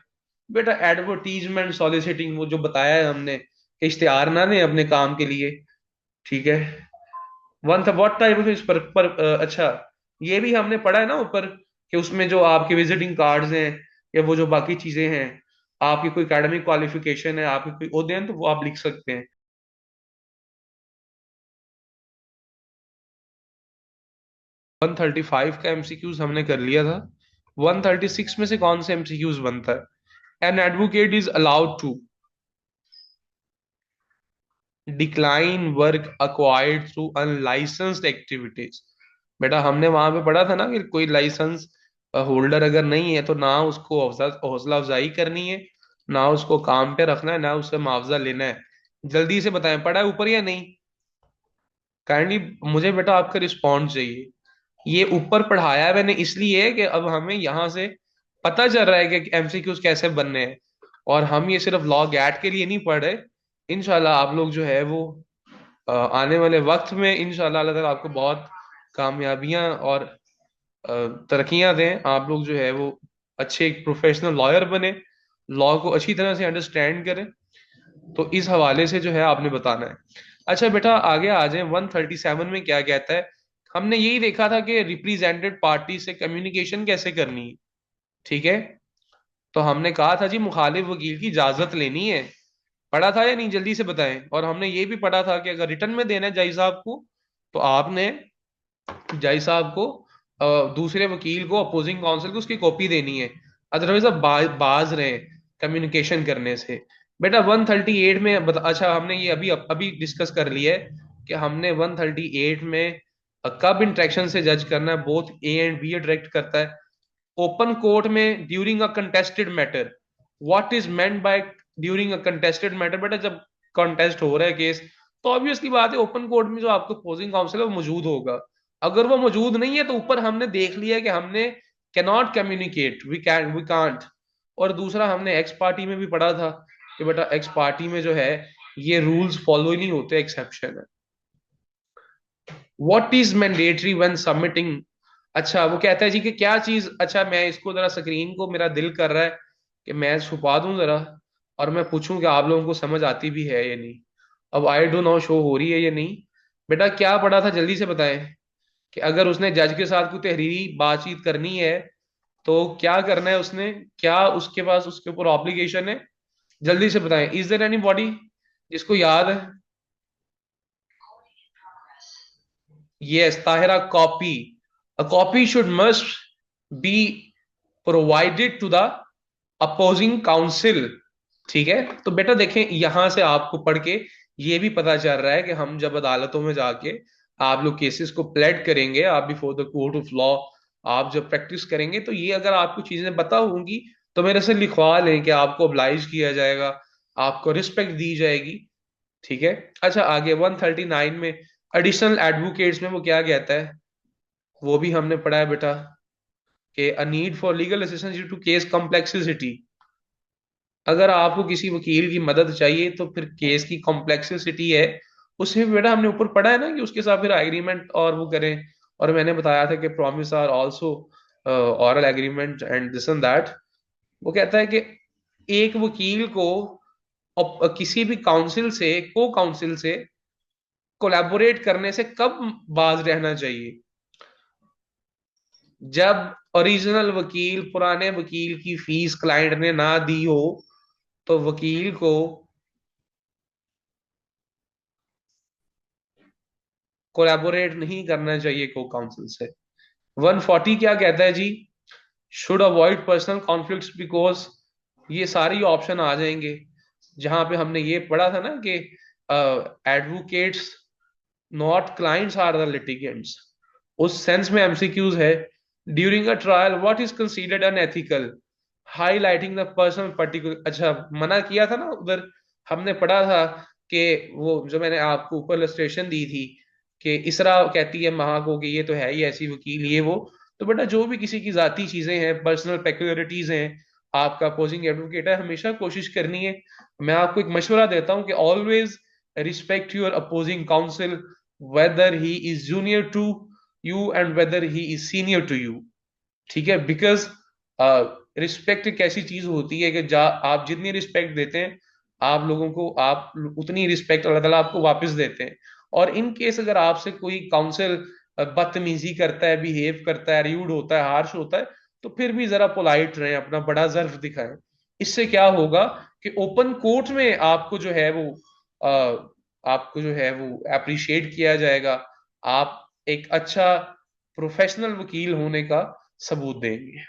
बेटा एडवर्टीजमेंट सॉलिसिटिंग, वो जो बताया है हमने कि इश्तिहार ना दें अपने काम के लिए, ठीक है? वन था व्हाट टाइप ऑफ अच्छा, ये भी हमने पढ़ा है ना ऊपर कि उसमें जो आपके विजिटिंग कार्ड्स हैं या वो जो बाकी चीजें हैं, आपकी कोई एकेडमिक क्वालिफिकेशन है, आपके कोई ओहदे हैं, तो वो आप लिख सकते हैं। 135 का एमसीक्यूज हमने कर लिया था। 136 में से कौन से एमसीक्यूज बनता है? An advocate is allowed to decline work acquired through unlicensed activities. बेटा हमने वहां पे पढ़ा था ना कि कोई लाइसेंस होल्डर अगर नहीं है तो ना उसको हौसला अफजाई करनी है, ना उसको काम पे रखना है, ना उससे मुआवजा लेना है। जल्दी से बताएं, पढ़ा है ऊपर या नहीं? काइंडली मुझे बेटा आपका रिस्पॉन्स चाहिए। ये ऊपर पढ़ाया है मैंने इसलिए कि अब हमें यहाँ से पता चल रहा है कि एमसीक्यूज कैसे बनने हैं, और हम ये सिर्फ लॉग ऐड के लिए नहीं पढ़ रहे। इंशाल्लाह आप लोग जो है वो आने वाले वक्त में इंशाल्लाह अल्लाह ताला आपको बहुत कामयाबियां और तरक्कियां दें। आप लोग जो है वो अच्छे एक प्रोफेशनल लॉयर बने, लॉ को अच्छी तरह से अंडरस्टैंड करें। तो इस हवाले से जो है आपने बताना है। अच्छा बेटा आगे आ जाए, 137 में क्या कहता है? हमने यही देखा था कि रिप्रेजेंटेड पार्टी से कम्युनिकेशन कैसे करनी है, ठीक है? तो हमने कहा था जी मुखालिफ वकील की इजाजत लेनी है। पढ़ा था या नहीं? जल्दी से बताएं। और हमने ये भी पढ़ा था कि अगर रिटर्न में देना है जज साहब को, तो आपने जज साहब को दूसरे वकील को, अपोजिंग काउंसिल को उसकी कॉपी देनी है। अदरवाइज आप बाज रहे कम्युनिकेशन करने से। बेटा 138 में अच्छा हमने ये अभी अभी डिस्कस कर लिया है कि हमने 138 में कब इंटरेक्शन से जज करना है। Both A and B direct करता है। ओपन कोर्ट में during a contested matter, what is meant by during a contested matter? बेटा जब कंटेस्ट हो रहा है केस, तो ऑब्वियसली बात है ओपन कोर्ट में जो आपको अपोजिंग काउंसिल है वो मौजूद होगा। अगर वो मौजूद नहीं है तो ऊपर हमने देख लिया कि हमने कैनॉट कम्युनिकेट, वी कांट। और दूसरा हमने एक्स पार्टी में भी पढ़ा था कि बेटा एक्स पार्टी में जो है ये रूल्स फॉलो ही नहीं होते, एक्सेप्शन है। What is mandatory when submitting? अच्छा वो कहता है जी कि क्या चीज, अच्छा मैं इसको जरा स्क्रीन को, मेरा दिल कर रहा है कि मैं छुपा दूं जरा, और मैं पूछूं कि आप लोगों को समझ आती भी है या नहीं। अब आई डोंट नो शो हो रही है या नहीं। बेटा क्या पढ़ा था जल्दी से बताएं, कि अगर उसने जज के साथ कोई तहरीरी बातचीत करनी है तो क्या करना है उसने, क्या उसके पास उसके ऊपर ऑब्लिगेशन है? जल्दी से बताएं, इज देयर एनी बॉडी जिसको याद है? Yes Tahira, copy. A copy should must be provided to the opposing counsel. ठीक है, तो बेटा देखें यहां से आपको पढ़ के ये भी पता चल रहा है कि हम जब अदालतों में जाके आप लोग केसेस को प्लेड करेंगे, आप before the court of law आप जब प्रैक्टिस करेंगे, तो ये अगर आपको चीजें पता होंगी तो मेरे से लिखवा लें कि आपको oblige किया जाएगा, आपको रिस्पेक्ट दी जाएगी। ठीक है। अच्छा, आगे 139 में एडिशनल एडवोकेट्स में वो क्या कहता है, वो भी हमने पढ़ा है बेटा, कि a need for legal assistance due to case complexity. अगर आपको किसी वकील की मदद चाहिए तो फिर केस की कॉम्प्लेक्सिसिटी है, उसमें भी बेटा हमने ऊपर पढ़ा है ना कि उसके साथ फिर एग्रीमेंट और वो करें। और मैंने बताया था कि promise are also oral agreement and this and that. वो कहता है कि एक वकील को किसी भी काउंसिल से, को काउंसिल से कोलैबोरेट करने से कब बाज रहना चाहिए, जब ओरिजिनल वकील, पुराने वकील की फीस क्लाइंट ने ना दी हो, तो वकील को कोलैबोरेट नहीं करना चाहिए को काउंसिल से। 140 क्या कहता है जी, should avoid personal conflicts because, ये सारी ऑप्शन आ जाएंगे जहां पे हमने ये पढ़ा था ना कि advocates not clients are the litigants, उस सेंस में एमसीक्यूज है। During a trial what is considered unethical, highlighting the personal particular. अच्छा, मना किया था ना उधर, हमने पढ़ा था कि वो जो मैंने आपको ऊपर इलस्ट्रेशन दी थी कि इसरा कहती है महा को कि ये तो है ही ऐसी वकील, ये वो। तो बेटा जो भी किसी की जाती चीजें हैं, पर्सनल पेक्युलरिटीज हैं, आपका अपोजिंग एडवोकेट है, हमेशा कोशिश करनी है। मैं आपको एक मशवरा देता हूं कि always respect your opposing council, whether he is junior to you and whether he is senior to you। ठीक है, बिकॉज रिस्पेक्ट एक ऐसी चीज होती है कि जा आप जितनी रिस्पेक्ट देते हैं आप लोगों को, आप उतनी रिस्पेक्ट अल्लाह ताला आपको वापस देते हैं। और इन केस अगर आपसे कोई काउंसिल बदतमीजी करता है, बिहेव करता है, रूड होता है, हार्श होता है, तो फिर भी जरा पोलाइट रहें, अपना बड़ा जर्फ दिखाएं। इससे क्या होगा कि ओपन कोर्ट में आपको जो है वो आपको जो है वो अप्रिशिएट किया जाएगा, आप एक अच्छा प्रोफेशनल वकील होने का सबूत देंगे।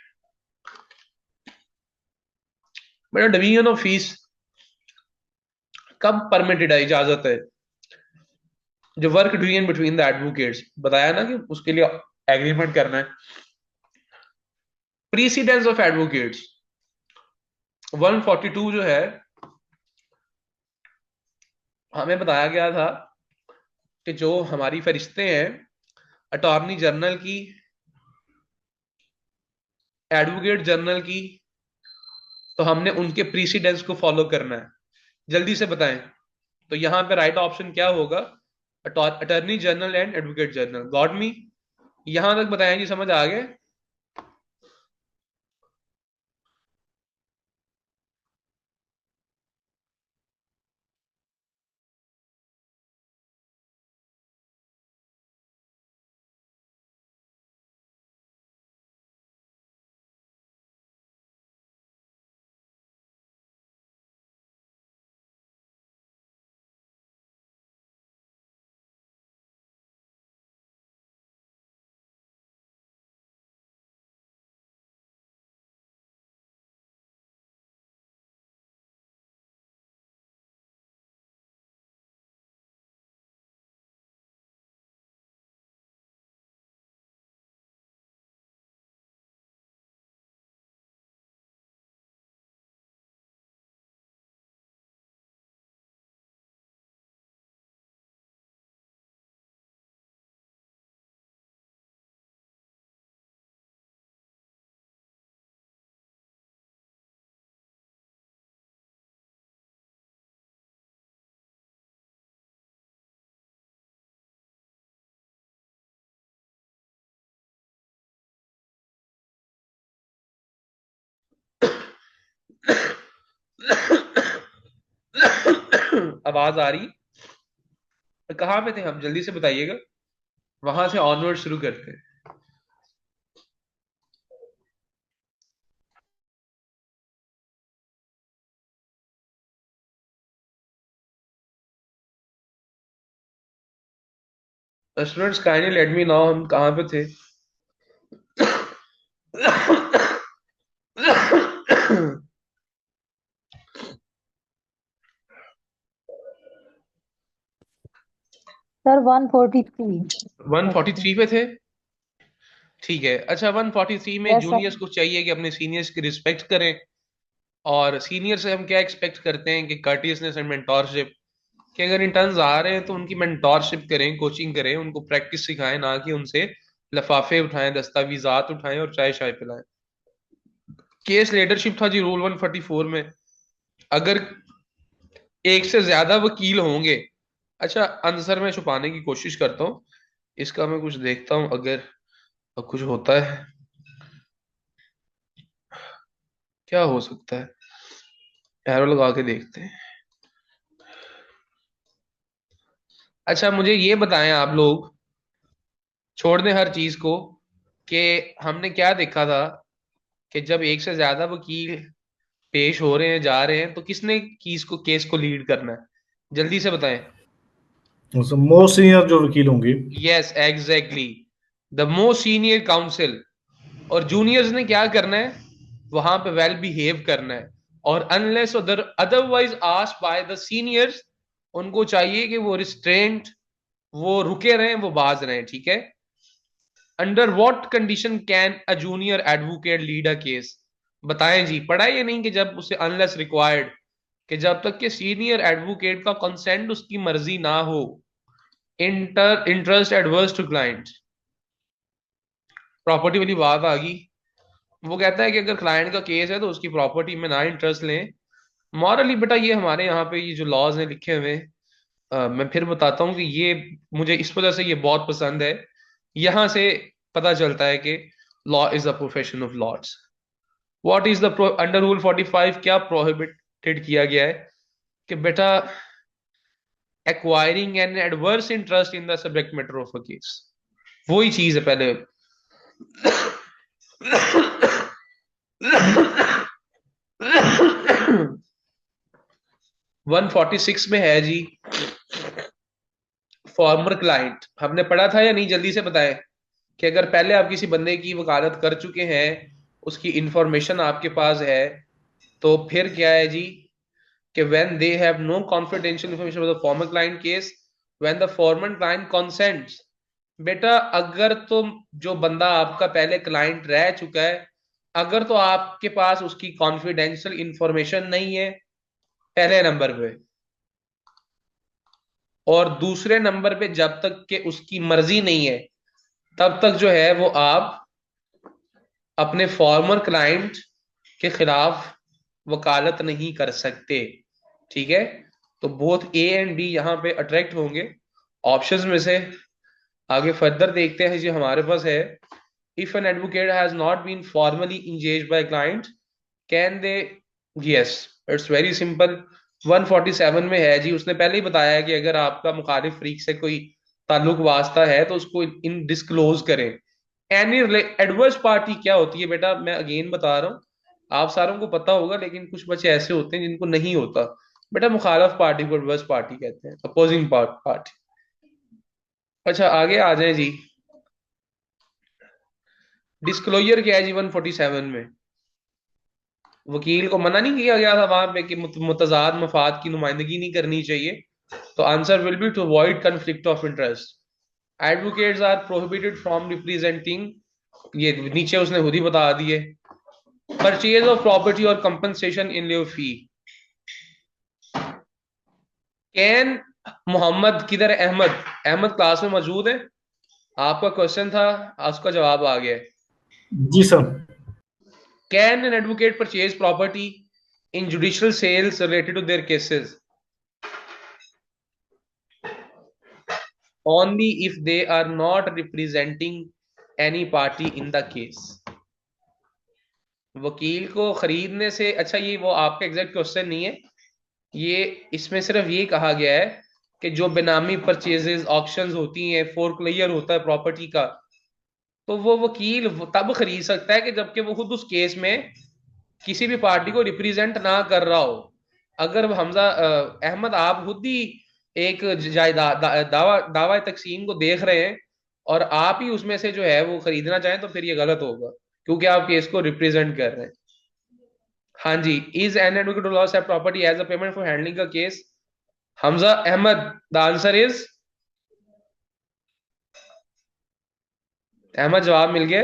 बेटा डिवीजन ऑफ फीस कब परमिटेड है, इजाजत है, जो work division between the advocates बताया ना कि उसके लिए एग्रीमेंट करना है। प्रीसिडेंस ऑफ एडवोकेट्स 142 जो है, हमें बताया गया था कि जो हमारी फरिश्ते हैं अटॉर्नी जनरल की, एडवोकेट जनरल की, तो हमने उनके प्रीसिडेंस को फॉलो करना है। जल्दी से बताएं, तो यहां पे राइट ऑप्शन क्या होगा, attorney general and advocate general. Got me, यहां तक बताएं जी, समझ आ गए? आवाज आ रही? कहाँ पे थे हम, जल्दी से बताइएगा, वहां से ऑनवर्ड शुरू करते हैं। Students kindly let me know हम कहाँ पे थे। सर 143। 143 पे थे। ठीक है, अच्छा 143 में यस सर। जूनियर्स को चाहिए कि अपने सीनियर्स की रिस्पेक्ट करें। और सीनियर से हम क्या एक्सपेक्ट करते हैं कि कर्टियसनेस एंड मेंटोरशिप, कि अगर इंटर्न्स आ रहे हैं तो उनकी मेंटोरशिप करें, कोचिंग करें, उनको प्रैक्टिस सिखाएं, ना कि उनसे लफाफे उठाएं, दस्तावेजात उठाएं और चाय शाय पिलाएं। केस लीडरशिप था जी रूल 144 में। अगर एक से ज्यादा वकील होंगे, अच्छा आंसर में छुपाने की कोशिश करता हूँ, इसका मैं कुछ देखता हूँ अगर कुछ होता है। क्या हो सकता है, एरो लगा के देखते हैं। अच्छा मुझे ये बताएं आप लोग, छोड़ दें हर चीज को, कि हमने क्या देखा था कि जब एक से ज्यादा वकील पेश हो रहे हैं, जा रहे हैं, तो किसने केस को लीड करना है? जल्दी से बताएं। मोस्ट सीनियर जो वकील होंगे। Yes exactly, the most senior council. और जूनियर्स ने क्या करना है? वहां पे वेल बिहेव करना है। और unless otherwise asked by the seniors, उनको चाहिए कि वो रिस्ट्रेंट, वो रुके रहें, वो बाज रहें, ठीक है। Under what condition can a junior advocate lead a case? बताएं जी, पढ़ा ये नहीं कि जब उसे अनलेस रिक्वायर्ड, कि जब तक कि सीनियर एडवोकेट का कंसेंट उसकी मर्जी ना हो, interest adverse to client, property वाली बात आ गई। वो कहता है कि अगर क्लाइंट का केस है तो उसकी प्रॉपर्टी में ना इंटरेस्ट लें। मॉरली बेटा ये हमारे यहाँ पे ये जो लॉज हैं लिखे हुए हैं, मैं फिर बताता हूँ कि ये मुझे इस वजह से ये बहुत पसंद है। यहां से पता चलता है कि law is the profession of lords. What is the under rule 45 क्या प्रोहिबिटेड किया गया है? कि बेटा acquiring an adverse interest in the subject matter of a case, वही चीज है पहले। 146 में है जी, फॉर्मर क्लाइंट। हमने पढ़ा था या नहीं? जल्दी से बताएं कि अगर पहले आप किसी बंदे की वकालत कर चुके हैं, उसकी इंफॉर्मेशन आपके पास है, तो फिर क्या है जी, कि when they have no confidential information about the former client case, when the former client consents। बेटा अगर तो जो बंदा आपका पहले क्लाइंट रह चुका है, अगर तो आपके पास उसकी कॉन्फिडेंशियल इंफॉर्मेशन नहीं है, पहले नंबर पे, और दूसरे नंबर पे जब तक कि उसकी मर्जी नहीं है, तब तक जो है वो आप अपने फॉर्मर क्लाइंट के खिलाफ वकालत नहीं कर सकते, ठीक है। तो बोथ ए एंड बी यहाँ पे अट्रैक्ट होंगे ऑप्शंस में से। आगे फर्दर देखते हैं जी, हमारे पास है, if an advocate has not been formally engaged by client, can they? Yes, it's very simple. 147 में है जी, उसने पहले ही बताया है कि अगर आपका मुखालिफ फरीक से कोई ताल्लुक वास्ता है तो उसको इन डिस्क्लोज करें। एनी एडवर्स पार्टी क्या होती है बेटा? मैं अगेन बता रहा हूँ, आप सारों को पता होगा, लेकिन कुछ बच्चे ऐसे होते हैं जिनको नहीं होता। बेटा मुखालिफ पार्टी को एडवर्स पार्टी कहते हैं, अपोजिंग पार्टी। अच्छा आगे आ जाए जी, डिस्क्लोजर क्या है जी 147 में? वकील को मना नहीं किया गया था वहां पे कि मुतजाद मफाद की नुमाइंदगी नहीं करनी चाहिए। तो answer will be to avoid conflict of interest. Advocates are prohibited from representing, ये नीचे उसने खुद ही बता दिए, परचेज ऑफ प्रॉपर्टी और compensation in lieu fee. Can Mohammad किधर है? अहमद, अहमद क्लास में मौजूद है? आपका क्वेश्चन था, उसका जवाब आ गया है। जी sir. Can an advocate purchase property in judicial sales related to their cases only if they are not representing any party in the case? वकील को खरीदने से, अच्छा ये वो आपका एग्जैक्ट क्वेश्चन नहीं है, ये इसमें सिर्फ ये कहा गया है कि जो बेनामी परचेजेस ऑक्शंस होती हैं, फोरक्लोजर होता है प्रॉपर्टी का, तो वो वकील तब खरीद सकता है कि जबकि वो खुद उस केस में किसी भी पार्टी को रिप्रेजेंट ना कर रहा हो। अगर हमजा अहमद आप खुद ही एक जायदाद दावा दावा तकसीम को देख रहे हैं और आप ही उसमें से जो है वो खरीदना चाहें, तो फिर ये गलत होगा, क्योंकि आप केस को रिप्रेजेंट कर रहे हैं। हाँ जी, is an advocate allows have property as a payment for handling a case? Hamza Ahmad, the answer is Ahmad. जवाब मिल गया।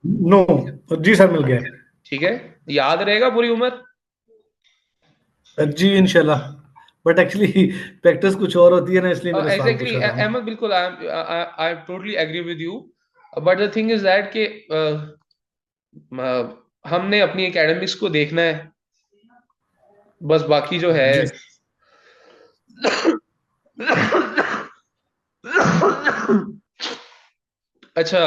नो। जी सर, मिल गया। ठीक है, याद रहेगा पूरी उम्र। जी इंशाल्लाह। बट एक्चुअली प्रैक्टिस कुछ और होती है ना, इसलिए मैंने सवाल एग्जैक्टली पूछा था। अहमद, बिल्कुल I totally agree with you. But the thing is that कि हमने अपनी एकेडमिक्स को देखना है, बस बाकी जो है। जी। अच्छा,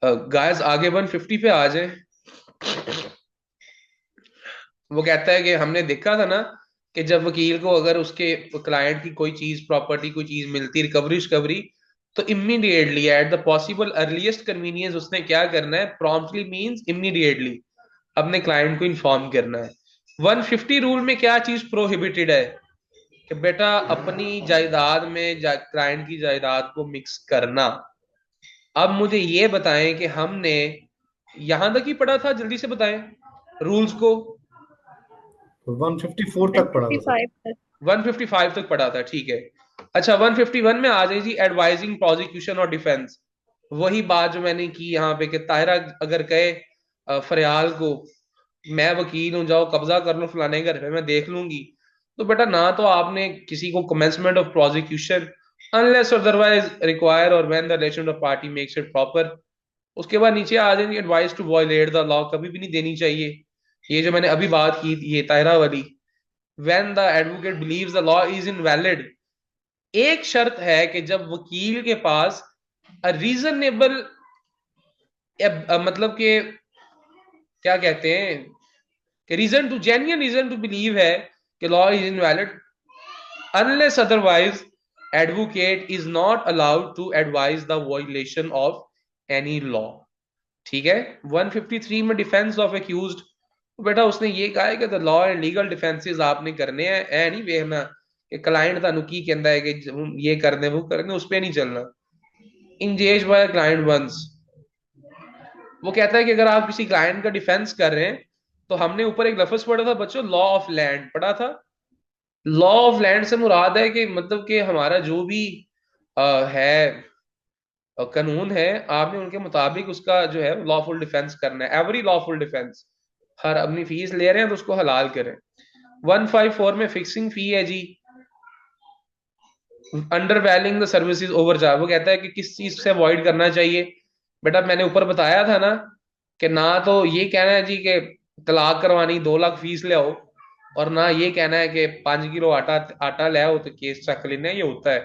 गाइस आगे 150 पे आ जाए। वो कहता है कि हमने देखा था ना कि जब वकील को अगर उसके क्लाइंट की कोई चीज, प्रॉपर्टी, कोई चीज मिलती, रिकवरी शिकवरी, तो immediately at the possible earliest convenience उसने क्या करना है? प्रॉम्प्टली मींस इमीडिएटली अपने क्लाइंट को इन्फॉर्म करना है। 150 रूल में क्या चीज प्रोहिबिटेड है? कि बेटा अपनी जायदाद में क्लाइंट की जायदाद को मिक्स करना। अब मुझे ये बताएं कि हमने यहां तक ही पढ़ा था, जल्दी से बताएं रूल्स को। 154 तक पढ़ा था सर। 155 तक। 155 तक पढ़ा था, ठीक है। अच्छा, 151 में आ जाए जी, एडवाइजिंग प्रोसिक्यूशन और डिफेंस। वही बात जो मैंने की यहाँ पे कि ताहिरा अगर कहे फरियाल को, मैं वकील हूं, जाओ कब्जा कर लो फलाने घर पे, मैं देख लूंगी। तो बेटा ना तो आपने किसी को commencement of prosecution unless otherwise require और when the relation of party makes it proper. उसके बाद नीचे आ जाएंगे advice to violate the law, कभी भी नहीं देनी चाहिए। ये जो मैंने अभी बात की, ये तायरा वाली, when the advocate believes the law is invalid. एक शर्त है कि जब वकील के पास रीजनेबल, मतलब कि क्या कहते हैं, कि reason to, genuine reason to believe है कि law is invalid, unless otherwise advocate is not allowed to advise the violation of any law. ठीक है। 153 में डिफेंस ऑफ एक्यूज्ड, बेटा उसने ये कहा है कि the law and legal defences आपने करने हैं, ऐ नहीं वेखना कि क्लाइंट ਤੁਹਾਨੂੰ ਕੀ ਕਹਿੰਦਾ है कि ये कर दे वो कर दे, उस पर नहीं चलना। इंगेज बाय क्लाइंट वंस, वो कहता है कि अगर आप किसी क्लाइंट का डिफेंस कर रहे हैं, तो हमने ऊपर एक लफ्ज पढ़ा था बच्चों, लॉ ऑफ लैंड पढ़ा था। लॉ ऑफ लैंड से मुराद है कि मतलब कि हमारा जो भी है कानून है, आपने उनके मुताबिक उसका जो है लॉफुल डिफेंस करना है, एवरी लॉफुल डिफेंस। हर अपनी फीस ले रहे हैं तो उसको हलाल करें। 154 में फिक्सिंग फी है जी, undervaluing the services overcharge. वो कहता है कि किस चीज से अवॉइड करना चाहिए? बेटा मैंने ऊपर बताया था ना कि ना तो ये कहना है जी कि तलाक करवानी 2 लाख फीस ले आओ, और ना ये कहना है कि 5 किलो आटा आटा ले आओ तो केस चक लेना है, ये होता है।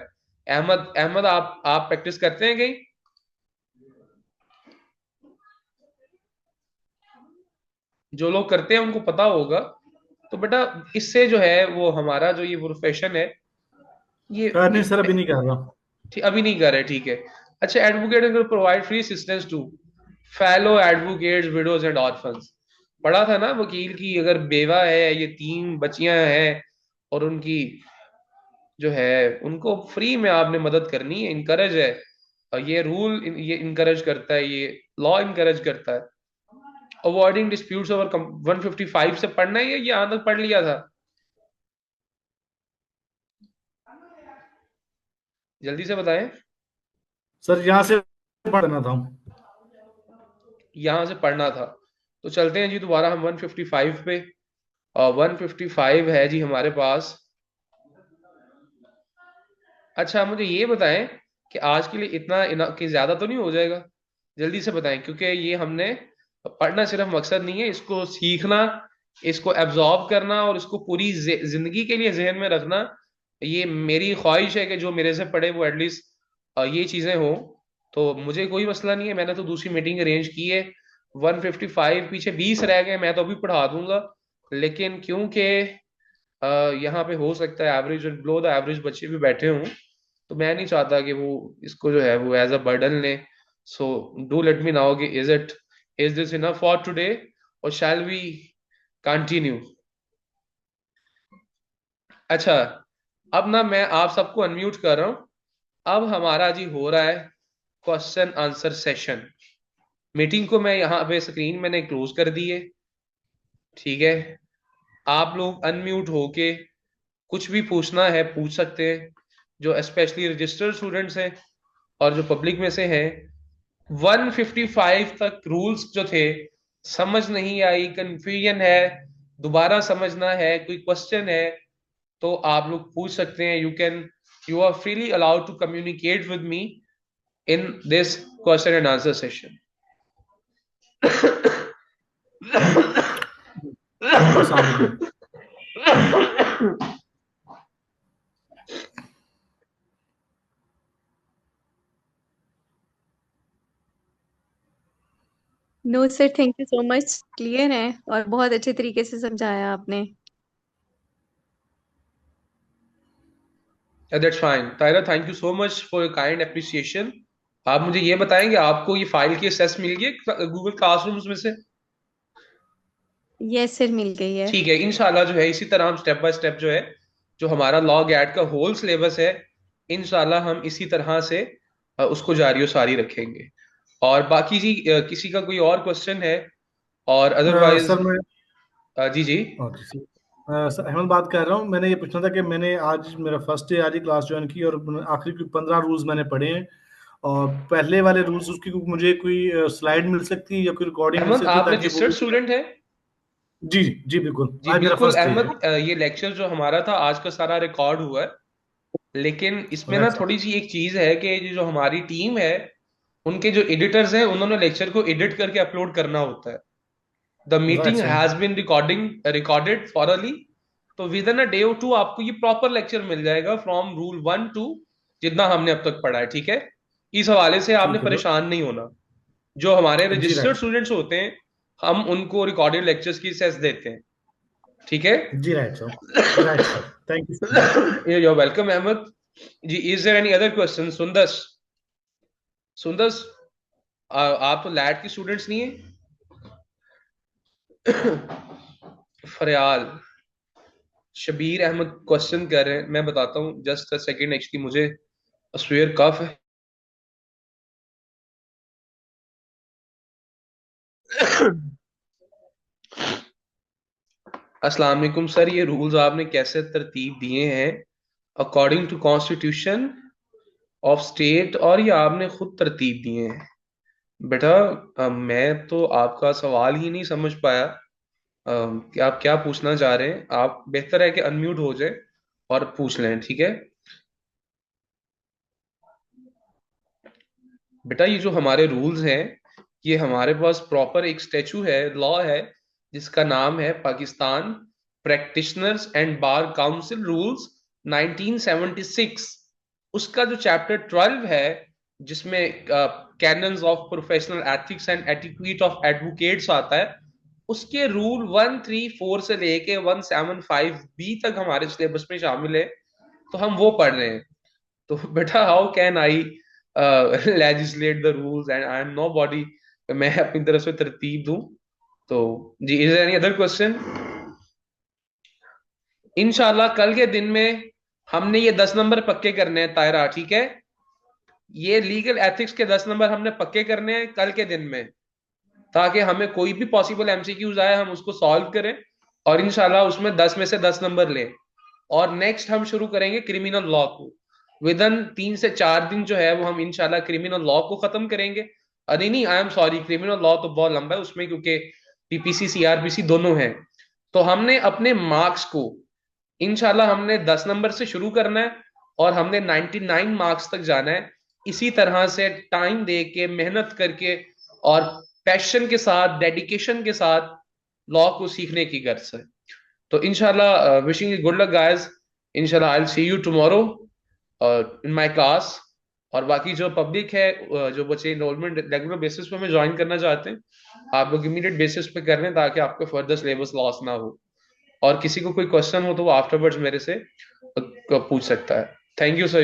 अहमद अहमद, आप प्रैक्टिस करते हैं कहीं? जो लोग करते हैं उनको पता होगा। तो बेटा इससे जो है वो हमारा जो ये प्रोफेशन है, ये नहीं सर, अभी नहीं कर रहा। अभी नहीं कर रहे, ठीक है। अच्छा, advocate provide free assistance to fellow advocates, widows and orphans. पढ़ा था ना, वकील की अगर बेवा है, ये 3 बच्चियां हैं, और उनकी जो है उनको फ्री में आपने मदद करनी है, इनकरेज है। और ये रूल ये इनकरेज करता है, ये लॉ इनकरेज करता है। अवॉइडिंग डिस्प्यूट्स ओवर 155 से पढ़ना है, ये यहां तक पढ़ लिया था? जल्दी से बताएं। सर यहाँ से पढ़ना था। यहां से पढ़ना था। तो चलते हैं जी दोबारा हम 155 पे। और 155 है जी हमारे पास। अच्छा मुझे ये बताएं कि आज के लिए इतना कि ज्यादा तो नहीं हो जाएगा? जल्दी से बताएं, क्योंकि ये हमने पढ़ना सिर्फ मकसद नहीं है, इसको सीखना, इसको एब्जॉर्ब करना और इसको पूरी जिंदगी के लिए जहन में रखना। ये मेरी ख्वाहिश है कि जो मेरे से पढ़े वो एटलीस्ट ये चीजें हो। तो मुझे कोई मसला नहीं है, मैंने तो दूसरी मीटिंग अरेंज की है। 155 पीछे 20 रह गए, मैं तो अभी पढ़ा दूंगा। लेकिन क्योंकि यहाँ पे हो सकता है एवरेज और बिलो द एवरेज बच्चे भी बैठे हों, तो मैं नहीं चाहता कि वो इसको जो है वो एज अ बर्डन लें। So do let me now कि is this enough for today, और शैल वी कंटिन्यू? अच्छा, अब ना मैं आप सबको अनम्यूट कर रहा हूं। अब हमारा जी हो रहा है क्वेश्चन आंसर सेशन। मीटिंग को मैं यहाँ पे स्क्रीन मैंने क्लोज कर दी है। ठीक है, आप लोग अनम्यूट होके कुछ भी पूछना है पूछ सकते हैं, जो स्पेशली रजिस्टर्ड स्टूडेंट्स हैं और जो पब्लिक में से हैं। 155 तक रूल्स जो थे समझ नहीं आई, कंफ्यूजन है, दोबारा समझना है, कोई क्वेश्चन है तो आप लोग पूछ सकते हैं। You are freely allowed to communicate with me in this question and answer session. अस्सलाम वालेकुम। No sir, thank you so much, clear है और बहुत अच्छे तरीके से समझाया आपने। That's fine Tahira, thank you so much for your kind appreciation. आप मुझे ये बताएंगे आपको ये फाइल की एक्सेस मिल गई गूगल क्लासरूम्स में से? यस सर, मिल गई है। ठीक है, इंशाल्लाह जो है इसी तरह हम स्टेप बाय स्टेप जो है, जो हमारा लॉग एड का होल सिलेबस है, इंशाल्लाह हम इसी तरह से उसको जारी और सारी रखेंगे। और बाकी जी किसी का कोई और क्वेश्चन है? और अदरवाइज सर मैं जी जी। Okay sir. सर अहमद बात कर रहा हूँ। मैंने ये पूछना था कि मैंने आज मेरा फर्स्ट डे आज ही क्लास ज्वाइन की और आखिरी 15 रूल्स मैंने पढ़े हैं। और पहले वाले रूल्स उसकी मुझे कोई स्लाइड मिल सकती है या कोई रिकॉर्डिंग मिल अहमद, सकती है आप ताकि वो। रजिस्टर्ड स्टूडेंट है? जी जी बिल्कुल, जी आज मेरा बिल्कुल फर्स्ट डे है। अहमद, ये लेक्चर जो हमारा था आज का सारा रिकॉर्ड हुआ है, लेकिन इसमें ना राइट सर। थोड़ी सी एक चीज है कि ये जो हमारी टीम है, उनके जो एडिटर्स हैं उन्होंने लेक्चर को एडिट करके अपलोड करना होता है। The right meeting sir. Has been recorded thoroughly. तो विद इन अ डे और टू आपको ये प्रॉपर लेक्चर मिल जाएगा फ्रॉम रूल 1 टू जितना हमने अब तक पढ़ा है, ठीक है? इस हवाले से आपने ठीक है तो। परेशान नहीं होना। जो हमारे जी रजिस्टर्ड राइट। स्टूडेंट्स होते हैं, हम उनको रिकॉर्डेड लेक्चर्स की एक्सेस देते हैं, ठीक है? जी right sir. Right sir, thank you sir. You are welcome Ahmad ji. Is there any other question? Sundas, Sundas, आप तो लैट की स्टूडेंट्स नहीं है? फरयाल, शबीर अहमद क्वेश्चन कर रहे हैं, मैं बताता हूँ जस्ट अ सेकंड, एक्चुअली मुझे अस्वेयर कफ है। अस्सलाम वालेकुम सर, ये रूल्स आपने कैसे तरतीब दिए हैं? According to constitution of state, और ये आपने खुद तरतीब दिए हैं? बेटा मैं तो आपका सवाल ही नहीं समझ पाया कि आप क्या पूछना चाह रहे हैं। आप बेहतर है कि अनम्यूट हो जाए और पूछ लें, ठीक है? बेटा ये जो हमारे रूल्स हैं, ये हमारे पास प्रॉपर एक स्टेचू है, लॉ है, जिसका नाम है Pakistan practitioners and bar council rules 1976। उसका जो चैप्टर 12 है, जिसमें cannons of professional ethics and etiquette of advocates आता है, उसके रूल 134 से लेके 175 बी तक हमारे सिलेबस में शामिल है, तो हम वो पढ़ रहे हैं। तो बेटा how can I legislate the rules and I am nobody, मैं अपनी तरफ से तरतीब दूं? तो जी, इज एनी अदर क्वेश्चन? इंशाल्लाह कल के दिन में हमने ये 10 नंबर पक्के करने हैं तायरा, ठीक है? ये लीगल एथिक्स के 10 नंबर हमने पक्के करने हैं कल के दिन में, ताकि हमें कोई भी पॉसिबल एमसीक्यूज आए हम उसको सॉल्व करें और इंशाल्लाह उसमें 10 में से 10 नंबर लें। और नेक्स्ट हम शुरू करेंगे क्रिमिनल लॉ को। विद इन 3 से 4 दिन जो है वो हम इंशाल्लाह क्रिमिनल लॉ को खत्म करेंगे। अरे नहीं, I am sorry, criminal law तो बहुत लंबा है उसमें, क्योंकि पीपीसी सीआरपीसी दोनों हैं। तो हमने अपने मार्क्स को इंशाल्लाह हमने 10 नंबर से शुरू करना है और हमने 99 मार्क्स तक जाना है। इसी तरह से टाइम दे के, मेहनत करके और पैशन के साथ, डेडिकेशन के साथ लॉ को सीखने की गर्ज है। तो इंशाल्लाह wishing you good luck guys. इंशाल्लाह I will see you tomorrow in my class. और बाकी जो पब्लिक है, जो बच्चे इनरोलमेंट रेगुलर बेसिस पे में ज्वाइन करना चाहते हैं, आप लोग इमीडिएट बेसिस पे कर लें ताकि आपको फर्दर सिलेबस लॉस ना हो। और किसी को कोई क्वेश्चन हो तो वो आफ्टरवर्ड्स मेरे से पूछ सकता है। Thank you sir.